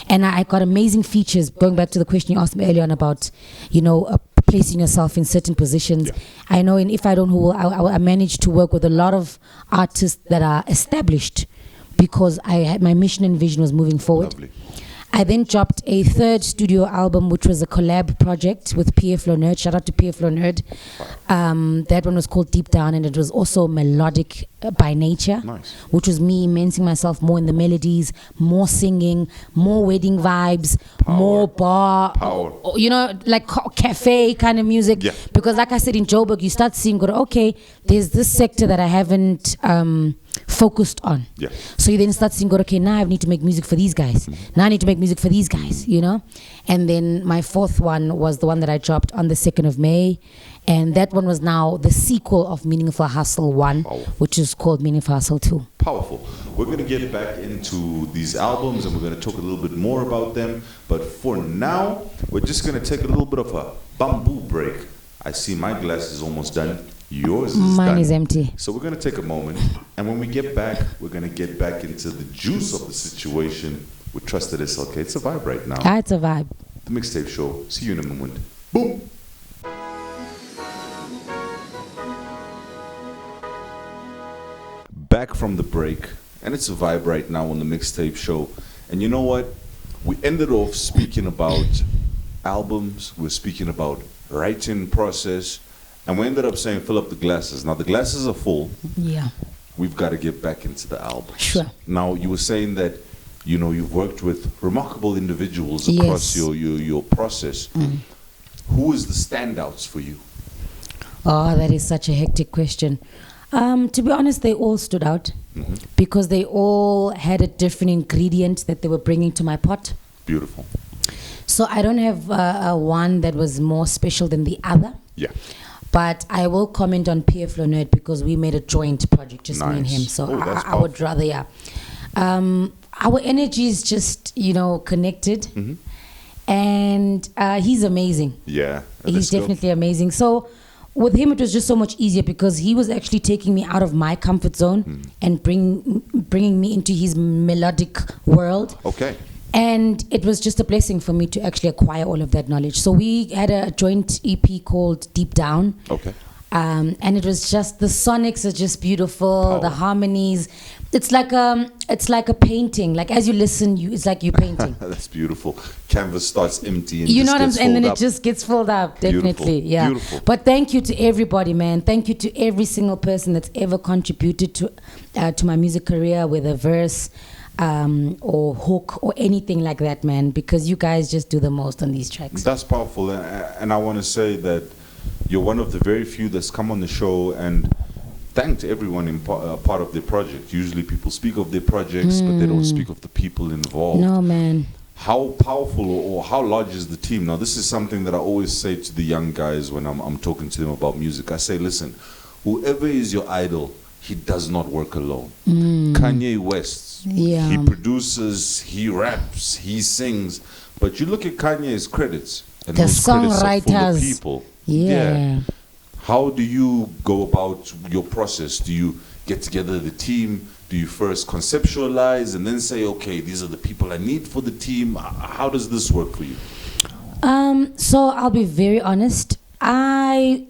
And I got amazing features. Going back to the question you asked me earlier on about, you know, placing yourself in certain positions. I know in If I Don't Who Will, I managed to work with a lot of artists that are established because I had my mission and vision was moving forward. Lovely. I then dropped a 3rd studio album, which was a collab project with Pierre Nerd. Shout out to Pierre Nerd. That one was called Deep Down, and it was also melodic by nature, which was me immersing myself more in the melodies, more singing, more wedding vibes, more bar, you know, like cafe kind of music. Because like I said, in Joburg, you start seeing, okay, there's this sector that I haven't focused on. So you then start saying, okay, now I need to make music for these guys. Now I need to make music for these guys, you know? And then my 4th one was the one that I dropped on the 2nd of May. And that one was now the sequel of Meaningful Hustle 1, which is called Meaningful Hustle 2. Powerful. We're going to get back into these albums and we're going to talk a little bit more about them. But for now, we're just going to take a little bit of a bamboo break. I see my glass is almost done. Yours is Mine done. is empty. So we're going to take a moment. And when we get back, we're going to get back into the juice of the situation with Trusted SLK. It's a vibe right now. It's a vibe. The Mixtape Show. See you in a moment. Boom. Back from the break, and it's a vibe right now on the Mixtape Show. And you know what? We ended off speaking about albums. We're speaking about writing process, and we ended up saying fill up the glasses. Now the glasses are full. We've got to get back into the albums. Now you were saying that, you know, you've worked with remarkable individuals across your process. Who is the standouts for you? Oh, that is such a hectic question. To be honest, they all stood out because they all had a different ingredient that they were bringing to my pot. Beautiful. So I don't have one that was more special than the other. But I will comment on Pierre Nerd because we made a joint project, just me and him. So I would rather, our energy is just, you know, connected. And he's amazing. He's definitely amazing. So with him, it was just so much easier because he was actually taking me out of my comfort zone and bringing me into his melodic world. And it was just a blessing for me to actually acquire all of that knowledge. So we had a joint EP called Deep Down. Okay. And it was just, the sonics are just beautiful, Power. the harmonies. It's like a painting. Like as you listen, it's like you're painting. That's beautiful. Canvas starts empty and You just know what I'm gets saying? And then filled it up. just gets filled up. Definitely. Beautiful. Yeah. Beautiful. But thank you to everybody, man. Thank you to every single person that's ever contributed to my music career, whether verse, or hook or anything like that, man, because you guys just do the most on these tracks. That's powerful, and I want to say that you're one of the very few that's come on the show and thanked everyone in part of their project. Usually people speak of their projects, but they don't speak of the people involved. No, man. How powerful or how large is the team? Now, this is something that I always say to the young guys when I'm talking to them about music. I say, listen, whoever is your idol, he does not work alone. Kanye West, Yeah. he produces, he raps, he sings. But you look at Kanye's credits, and The those credits are full of songwriters. people. Yeah. How do you go about your process? Do you get together the team? Do you first conceptualize and then say, okay, these are the people I need for the team? How does this work for you? So I'll be very honest. I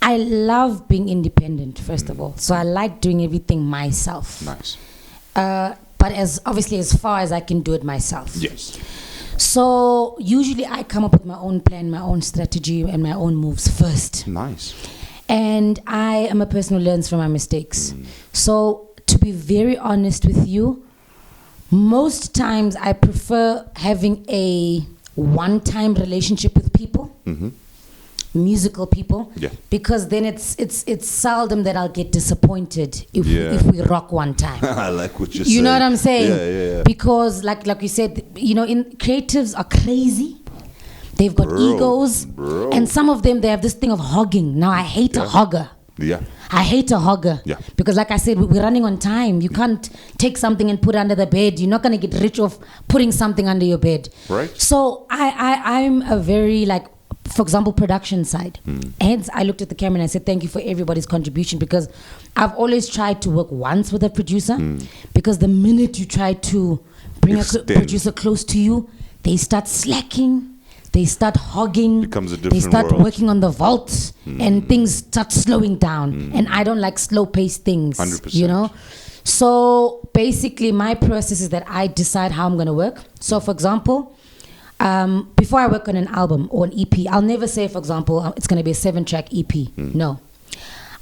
love being independent, first of all. So I like doing everything myself. Nice. But as far as I can do it myself. Yes. So usually I come up with my own plan, my own strategy, and my own moves first. Nice. And I am a person who learns from my mistakes. So to be very honest with you, most times I prefer having a one-time relationship with people, musical people, because then it's seldom that I'll get disappointed if we rock one time. I like what you're saying. You know what I'm saying? Yeah. Because like you said, creatives are crazy. They've got egos, and some of them, they have this thing of hogging. Now I hate a hogger. Yeah. I hate a hogger. Yeah. Because like I said, we're running on time. You can't take something and put it under the bed. You're not going to get rich off putting something under your bed. Right. So I'm a very, like, for example, production side. Hence, I looked at the camera and I said, thank you for everybody's contribution, because I've always tried to work once with a producer, because the minute you try to bring a producer close to you, they start slacking. They start hogging. Becomes a different They start world. working on the vaults, and things start slowing down. And I don't like slow-paced things. 100%. You know. So basically, my process is that I decide how I'm going to work. So, for example, before I work on an album or an EP, I'll never say, for example, it's going to be a 7-track EP. No.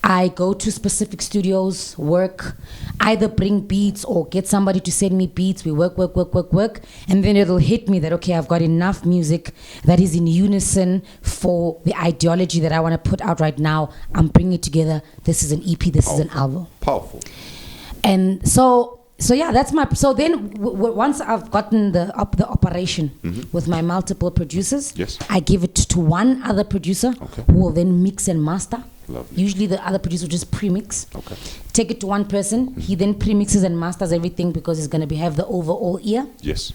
I go to specific studios, work, either bring beats or get somebody to send me beats. We work. And then it'll hit me that, okay, I've got enough music that is in unison for the ideology that I want to put out right now. I'm bringing it together. This is an EP, this is an album. Powerful. And so yeah, that's my. So then, once I've gotten the operation with my multiple producers, I give it to one other producer who will then mix and master. Lovely. Usually, the other producer will just premix. Okay. Take it to one person. He then premixes and masters everything, because he's going to have the overall ear. Yes.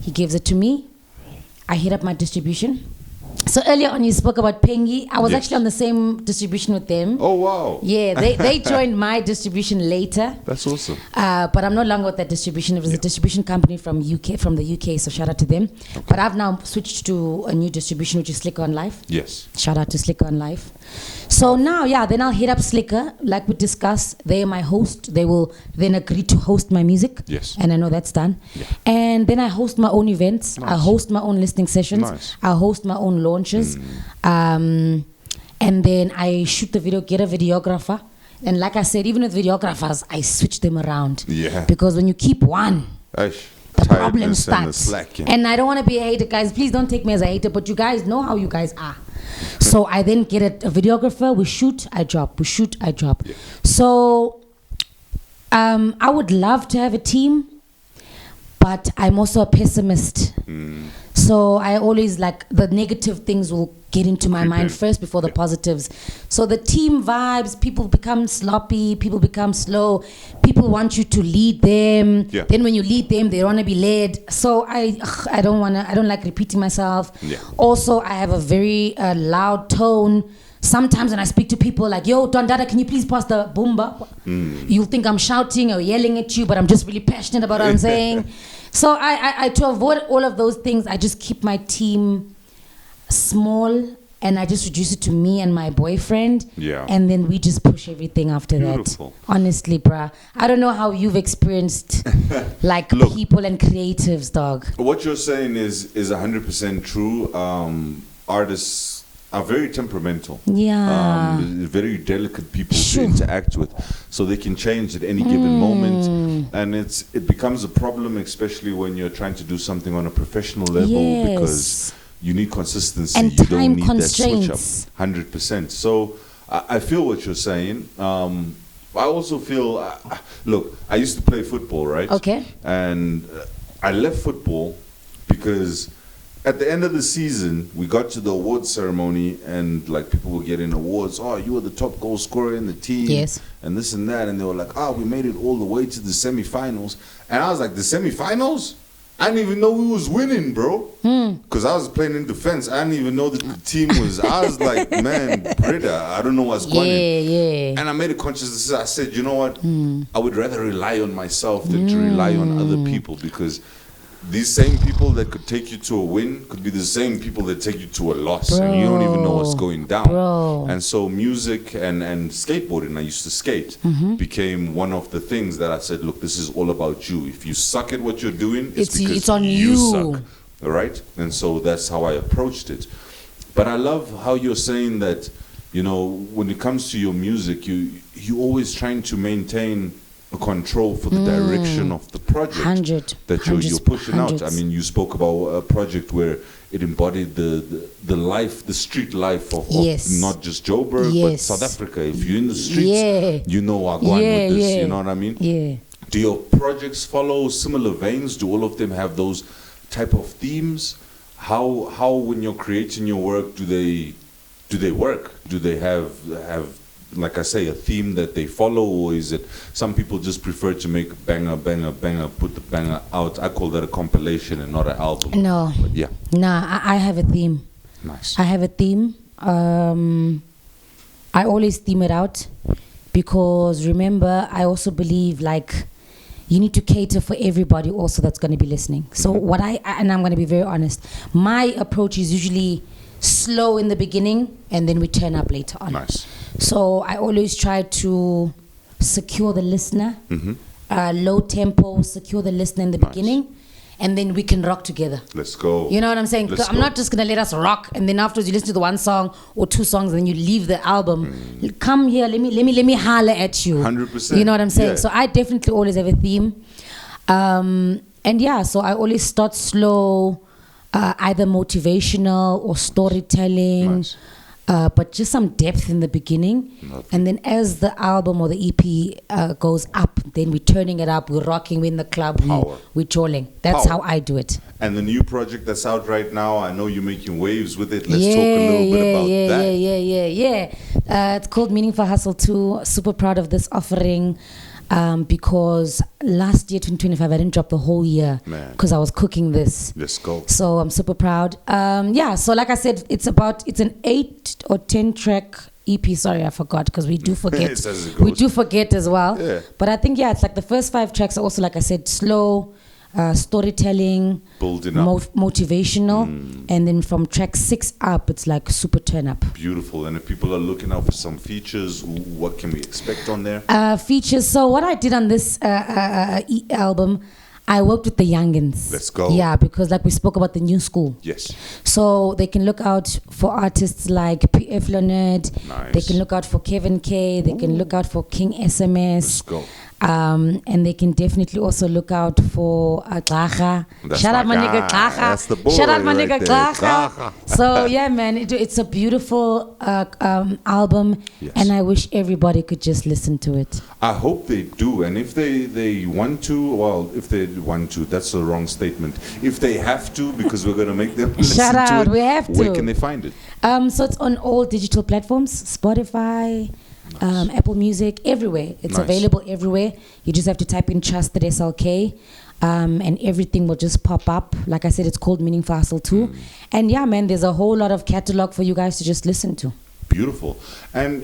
He gives it to me. I hit up my distribution. So earlier on, you spoke about Pengi. I was actually on the same distribution with them. Oh, wow. Yeah, they joined my distribution later. That's awesome. But I'm no longer with that distribution. It was a distribution company from the UK, so shout out to them. Okay. But I've now switched to a new distribution, which is Slicker on Life. Yes. Shout out to Slicker on Life. So now, then I'll hit up Slicker, like we discussed. They're my host. They will then agree to host my music. Yes. And I know that's done. Yeah. And then I host my own events. Nice. I host my own listening sessions. Nice. I host my own launches. And then I shoot the video, get a videographer. And like I said, even with videographers, I switch them around. Yeah. Because when you keep one, the problem starts. And I don't want to be a hater, guys. Please don't take me as a hater, but you guys know how you guys are. So I then get a videographer. We shoot, I drop. We shoot, I drop. Yeah. So I would love to have a team, but I'm also a pessimist. So I always, like, the negative things will get into my mind first before the positives. So the team vibes, people become sloppy, people become slow, people want you to lead them. Yeah. Then when you lead them, they want to be led. So I don't like repeating myself. Yeah. Also, I have a very loud tone. sometimes when I speak to people like, yo, Don Dada, can you please pass the boomba? You'll think I'm shouting or yelling at you, but I'm just really passionate about what I'm saying. So I to avoid all of those things, I just keep my team small, and I just reduce it to me and my boyfriend. Yeah. And then we just push everything after Beautiful. that. Honestly, bruh. I don't know how you've experienced like people and creatives, dog. What you're saying is 100% true. Artists are very temperamental. Yeah. Very delicate people to interact with. So they can change at any given moment. And it becomes a problem, especially when you're trying to do something on a professional level, because you need consistency. And you time don't need constraints. that switch up. 100%. So I feel what you're saying. I also feel, look, I used to play football, right? Okay. And I left football because at the end of the season, we got to the awards ceremony, and like people were getting awards. Oh, you were the top goal scorer in the team. Yes. And this and that. And they were like, oh, we made it all the way to the semifinals. And I was like, the semifinals? I didn't even know we was winning, bro. Because I was playing in defense. I didn't even know that the team was. I was like, man, Brita, I don't know what's going on. Yeah. And I made a conscious decision. I said, you know what? I would rather rely on myself than to rely on other people, because these same people that could take you to a win could be the same people that take you to a loss, and you don't even know what's going down. And so music and skateboarding, I used to skate, became one of the things that I said, look, this is all about you. If you suck at what you're doing, it's because it's on you you. suck. All right? And so that's how I approached it. But I love how you're saying that, you know, when it comes to your music, you always trying to maintain a control for the direction of the project that you're pushing out. I mean, you spoke about a project where it embodied the life, the street life of not just Joburg, but South Africa. If you're in the streets, you know I go on with this. You know what I mean? Yeah. Do your projects follow similar veins? Do all of them have those type of themes? How when you're creating your work, do they work? Do they have like I say, a theme that they follow, or is it some people just prefer to make banger, put the banger out? I call that a compilation and not an album. No. But yeah. Nah, I have a theme. Nice. I have a theme. I always theme it out, because remember, I also believe like you need to cater for everybody also that's going to be listening. So what and I'm going to be very honest, my approach is usually slow in the beginning, and then we turn up later on. Nice. So I always try to secure the listener, low tempo, secure the listener in the beginning, and then we can rock together. Let's go. You know what I'm saying? I'm not just gonna let us rock, and then afterwards you listen to the one song or two songs, and then you leave the album. Come here, let me holler at you. 100%. You know what I'm saying? Yeah. So I definitely always have a theme, and yeah, so I always start slow. Either motivational or storytelling, Nice. but just some depth in the beginning. And then as the album or the EP goes up, then we're turning it up, we're rocking, we're in the club, we're trolling. That's how I do it. And the new project that's out right now, I know you're making waves with it. Let's talk a little bit about that. Yeah. It's called Meaningful Hustle 2. Super proud of this offering. Because last year, 2025, I didn't drop the whole year because I was cooking this. Let's go. So I'm super proud. So like I said, it's an 8 or 10 track EP. Sorry, I forgot, because we do forget. We do forget as well. Yeah. But I think, it's like the first 5 tracks are also, like I said, slow, storytelling, building up, motivational, and then from track 6 up, it's like super turn up. Beautiful. And if people are looking out for some features, what can we expect on there? Features. So what I did on this album, I worked with the youngins. Let's go. Yeah, because like we spoke about the new school. Yes. So they can look out for artists like PF Leonard. Nice. They can look out for Kevin K. They can look out for King SMS. Let's go. And they can definitely also look out for Tlure. Shout out my nigga Tlure. That's the boy. Shout out my nigga Tlure. Tlure. So yeah, man, it's a beautiful album, and I wish everybody could just listen to it. I hope they do, and if they want to, that's the wrong statement. If they have to, because we're gonna make them listen Shout out, to it. we have to. Where can they find it? So it's on all digital platforms, Spotify. Apple Music, everywhere. It's available everywhere. You just have to type in TRUSTED SLK, and everything will just pop up. Like I said, it's called Meaningful Hustle 2. And yeah, man, there's a whole lot of catalog for you guys to just listen to. Beautiful. And,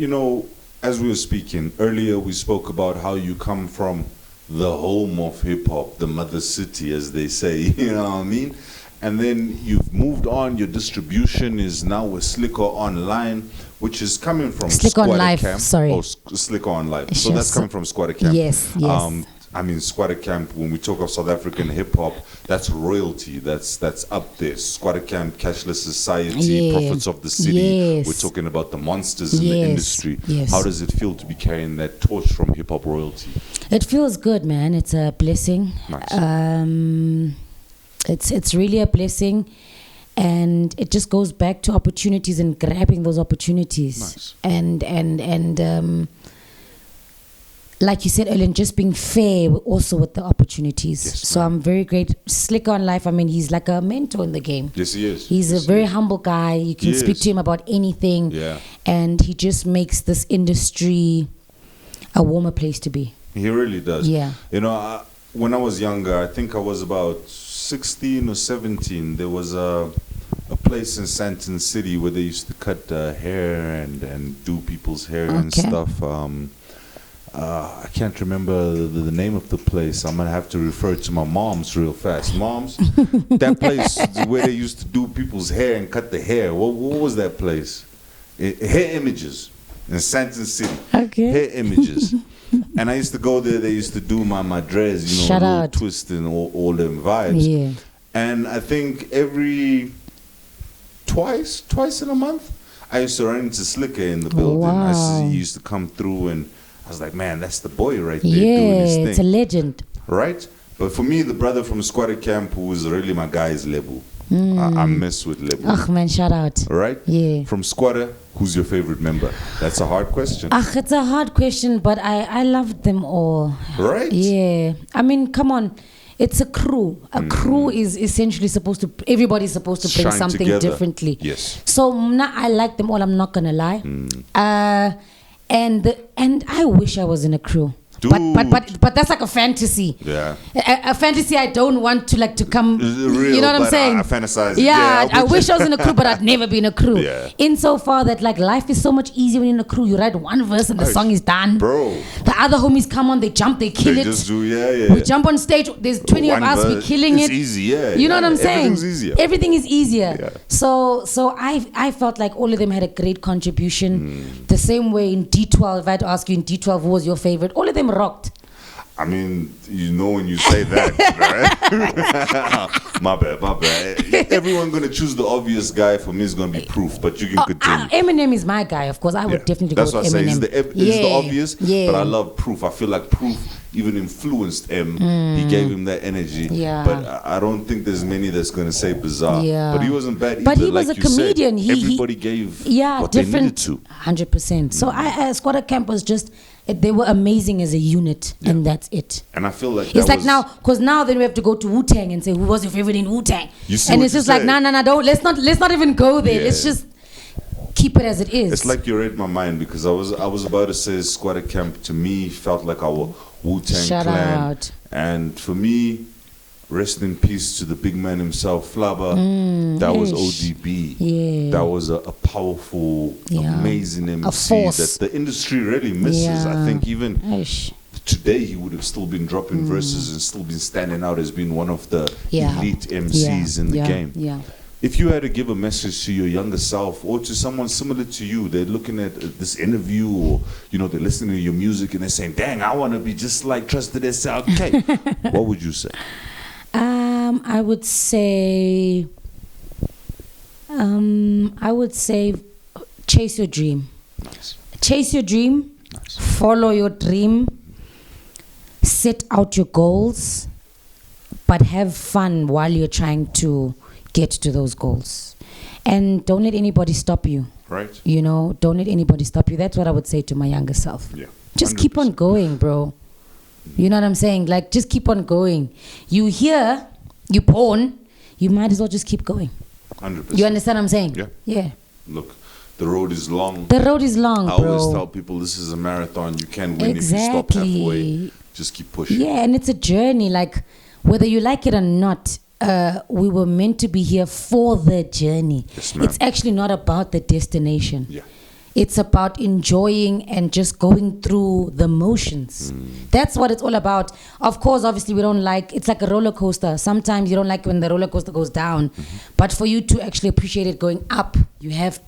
as we were speaking earlier, we spoke about how you come from the home of hip-hop, the mother city, as they say, you know what I mean? And then you've moved on, your distribution is now with Slicker Online, which is coming from Slicker on Life, Camp. sorry. Oh, Slicker on Life. So that's coming from Squatter Camp. Yes, yes. I mean, Squatter Camp, when we talk of South African hip-hop, that's royalty, that's up there. Squatter Camp, Cashless Society, Prophets of the City. Yes. We're talking about the monsters in the industry. Yes. How does it feel to be carrying that torch from hip-hop royalty? It feels good, man. It's a blessing. Nice. It's really a blessing, and it just goes back to opportunities and grabbing those opportunities. Nice. And like you said earlier, just being fair also with the opportunities. Yes, so I'm very great. Slicker on Life, I mean, he's like a mentor in the game. Yes, he is. He's yes, a very humble guy. You can speak to him about anything. Yeah. And he just makes this industry a warmer place to be. He really does. Yeah. When I was younger, I think I was about 16 or 17, there was a place in Santon City where they used to cut hair and do people's hair and stuff. I can't remember the name of the place. I'm gonna have to refer to my mom's real fast. Mom's, that place where they used to do people's hair and cut the hair. What was that place? Hair Images in Santon City. Okay. Hair Images. And I used to go there. They used to do my dreads, Shout little out. twist and all them vibes. Yeah. And I think every twice in a month, I used to run into Slicker in the building. Wow. He used to come through, and I was like, man, that's the boy right there doing his thing. It's a legend. Right? But for me, the brother from Squatter Camp, who was really my guy's Lebu. I mess with Lebu. Ach man, shout out. Right? Yeah. From Squatter, who's your favorite member? That's a hard question. It's a hard question, but I loved them all. Right? Yeah. I mean, come on. It's a crew. A crew is essentially supposed to, everybody's supposed to bring Shine something together. differently. Yes. So I like them all, I'm not going to lie. And I wish I was in a crew. Dude. But that's like a fantasy. Yeah. A fantasy I don't want to come. Real, you know what I'm saying? I fantasize. Yeah, I wish I was in a crew, but I'd never be in a crew. Yeah. Insofar that like life is so much easier when you're in a crew. You write one verse and the song is done. Bro. The other homies come on, they jump, they kill They it. just do, yeah. We jump on stage. There's 20 of One us. We're verse. killing It's it. easy, yeah. You know what I'm saying? Everything's easier. Everything is easier. Yeah. So I felt like all of them had a great contribution. The same way in D12. If I had to ask you in D12, who was your favorite? All of them rocked. I mean, when you say that, right? My bad. Everyone gonna choose the obvious guy. For me, is gonna be Proof, but you can continue. Eminem is my guy, of course. I would definitely That's go what with I say. Eminem. He's the obvious, yeah. but I love Proof. I feel like Proof even influenced him. He gave him that energy. Yeah. But I don't think there's many that's gonna say Bizarre. Yeah. But he wasn't bad either. But he like was a you said. comedian. Everybody gave what different, they needed to. 100%. So Squatter Camp was just, they were amazing as a unit, and that's it. And I feel like it's like now, because now then we have to go to Wu-Tang and say who was your favorite in Wu-Tang, and it's just like no, don't let's not even go there. Let's just keep it as it is. It's like you read my mind, because I was about to say Squatter Camp to me felt like our Wu-Tang Shout clan, out. and for me, rest in peace to the big man himself, Flabba. That was ODB. Yeah. That was a powerful, amazing MC that the industry really misses. I think even today he would have still been dropping verses and still been standing out as being one of the elite MCs in the game. Yeah. If you had to give a message to your younger self or to someone similar to you, they're looking at this interview, or they're listening to your music and they're saying, "Dang, I want to be just like Trusted SLK." What would you say? I would say chase your dream. Nice. Chase your dream. Nice. Follow your dream. Set out your goals, but have fun while you're trying to get to those goals. And don't let anybody stop you. Right. Don't let anybody stop you. That's what I would say to my younger self. Yeah. Just 100%. keep on going, bro. You know what I'm saying? Like, just keep on going. You here, you born, you might as well just keep going. 100%. You understand what I'm saying? Yeah. Yeah. Look, the road is long. The road is long, bro. I always tell people this is a marathon. You can't win if you stop halfway. Just keep pushing. Yeah, and it's a journey. Like, whether you like it or not, we were meant to be here for the journey. Yes, ma'am. It's actually not about the destination. Yeah. It's about enjoying and just going through the motions. That's what it's all about. Of course, obviously, we don't like, it's like a roller coaster. Sometimes you don't like when the roller coaster goes down. But for you to actually appreciate it going up, it has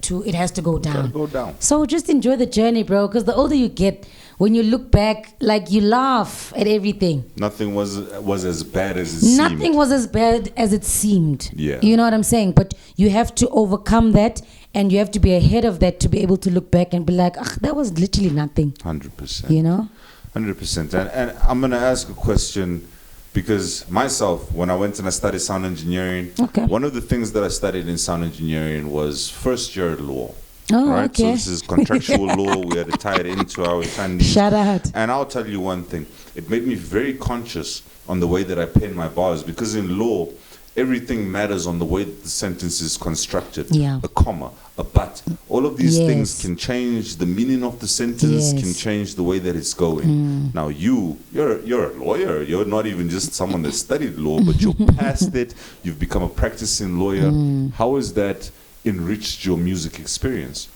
to go down. So just enjoy the journey, bro, because the older you get, when you look back, like, you laugh at everything. Nothing was as bad as it seemed. Nothing was as bad as it seemed. Yeah. You know what I'm saying? But you have to overcome that, and you have to be ahead of that to be able to look back and be like, that was literally nothing. 100%. You know? 100%. And I'm going to ask a question, because myself, when I went and I studied sound engineering, one of the things that I studied in sound engineering was first year law. Oh, right? okay. So this is contractual law. We had to tie it into our attendees. Shout out. And I'll tell you one thing. It made me very conscious on the way that I pen my bars, because in law, everything matters on the way that the sentence is constructed. Yeah. A comma, a but. All of these things can change the meaning of the sentence, can change the way that it's going. Now you're a lawyer. You're not even just someone that studied law, but you're past it. You've become a practicing lawyer. How has that enriched your music experience?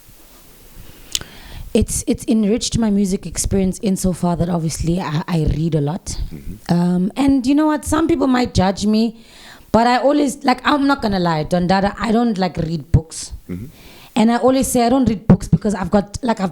It's enriched my music experience insofar that obviously I read a lot. And you know what? Some people might judge me, but I always, like, I'm not gonna lie, Dada, I don't like read books. And I always say I don't read books because I've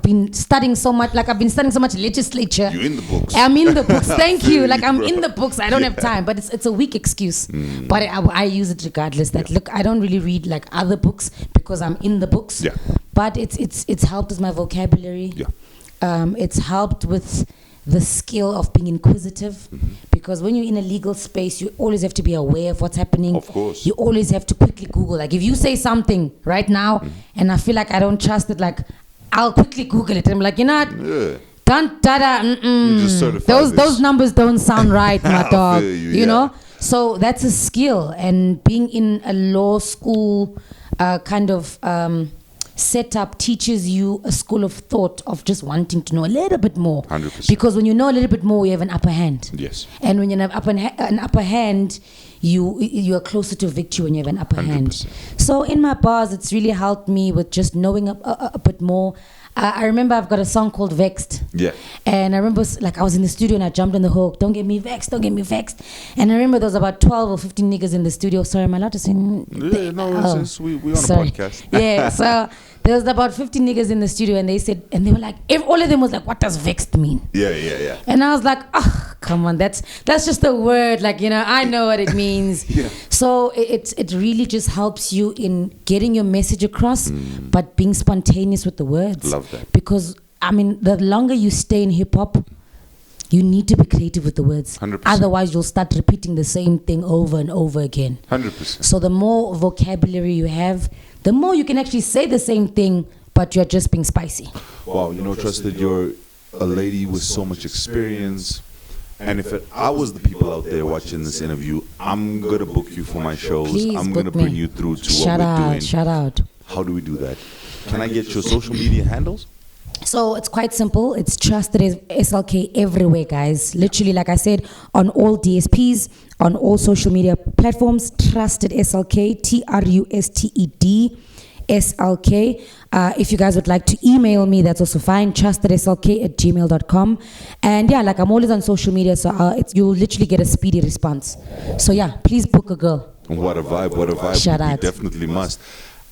been studying so much, legislature. You're in the books. I'm in the books, thank you. Like, I'm in the books, I don't have time, but it's a weak excuse. But I use it regardless. That look, I don't really read like other books because I'm in the books. But it's helped with my vocabulary. It's helped with the skill of being inquisitive, because when you're in a legal space, you always have to be aware of what's happening. Of course. You always have to quickly Google. Like, if you say something right now and I feel like I don't trust it, like, I'll quickly Google it. I'm like, you know what? Dada, those numbers don't sound right, my dog. You know? So that's a skill. And being in a law school kind of setup teaches you a school of thought of just wanting to know a little bit more. 100%. Because when you know a little bit more, you have an upper hand. Yes. And when you have an upper hand, you are closer to victory when you have an upper 100%. Hand. So in my bars, it's really helped me with just knowing a bit more. I remember I've got a song called Vexed. Yeah. And I remember, like, I was in the studio and I jumped on the hook. Don't get me vexed, don't get me vexed. And I remember there was about 12 or 15 niggas in the studio. Sorry, am I allowed to sing? Yeah, no, we on a podcast. Yeah, so there was about 50 niggas in the studio, and they were like, all of them was like, what does vexed mean? Yeah. And I was like, oh, come on, that's just a word. Like, you know, I know what it means. So it really just helps you in getting your message across, but being spontaneous with the words. Love that. Because, I mean, the longer you stay in hip hop, you need to be creative with the words. 100%. Otherwise, you'll start repeating the same thing over and over again. 100%. So the more vocabulary you have, the more you can actually say the same thing, but you're just being spicy. Wow, you know, Trusted, you're a lady with so much experience. And if I was the people out there watching this interview, I'm going to book you for my shows. Please I'm going to bring you through to what we're doing. Shout out. How do we do that? Can I get your social media handles? So it's quite simple. It's Trusted SLK everywhere, guys. Literally, like I said, on all DSPs, on all social media platforms, Trusted SLK, TRUSTED SLK. If you guys would like to email me, that's also fine, trustedslk@gmail.com. And yeah, like, I'm always on social media, so you'll literally get a speedy response. So yeah, please book a girl. What a vibe, what a vibe. Shout out. We definitely must.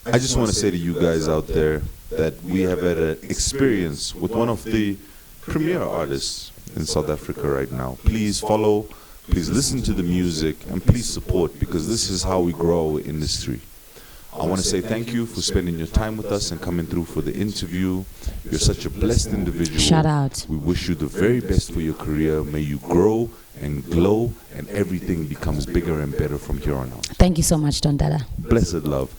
I just want to say to you guys out there that we have had an experience with one of the premier artists in South Africa right now. Please follow, please listen to the music, and please support, because this is how we grow our industry. I want to say thank you for spending your time with us and coming through for the interview. You're such a blessed individual. Shout out. We wish you the very best for your career. May you grow and glow, and everything becomes bigger and better from here on out. Thank you so much, Dada. Blessed love.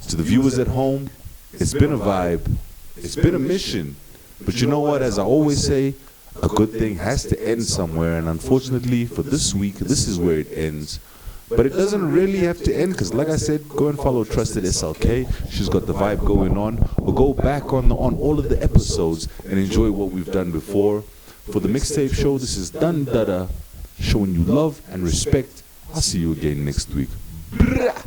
To the viewers at home, it's been a vibe. It's been a mission. But you know what? As I always say, a good thing has to end somewhere. And unfortunately, for this week, this is where it ends. But it doesn't really have to end, because like I said, go and follow Trusted SLK. She's got the vibe going on. Or go back on all of the episodes and enjoy what we've done before. For the mixtape show, this is Dada, showing you love and respect. I'll see you again next week. Brah.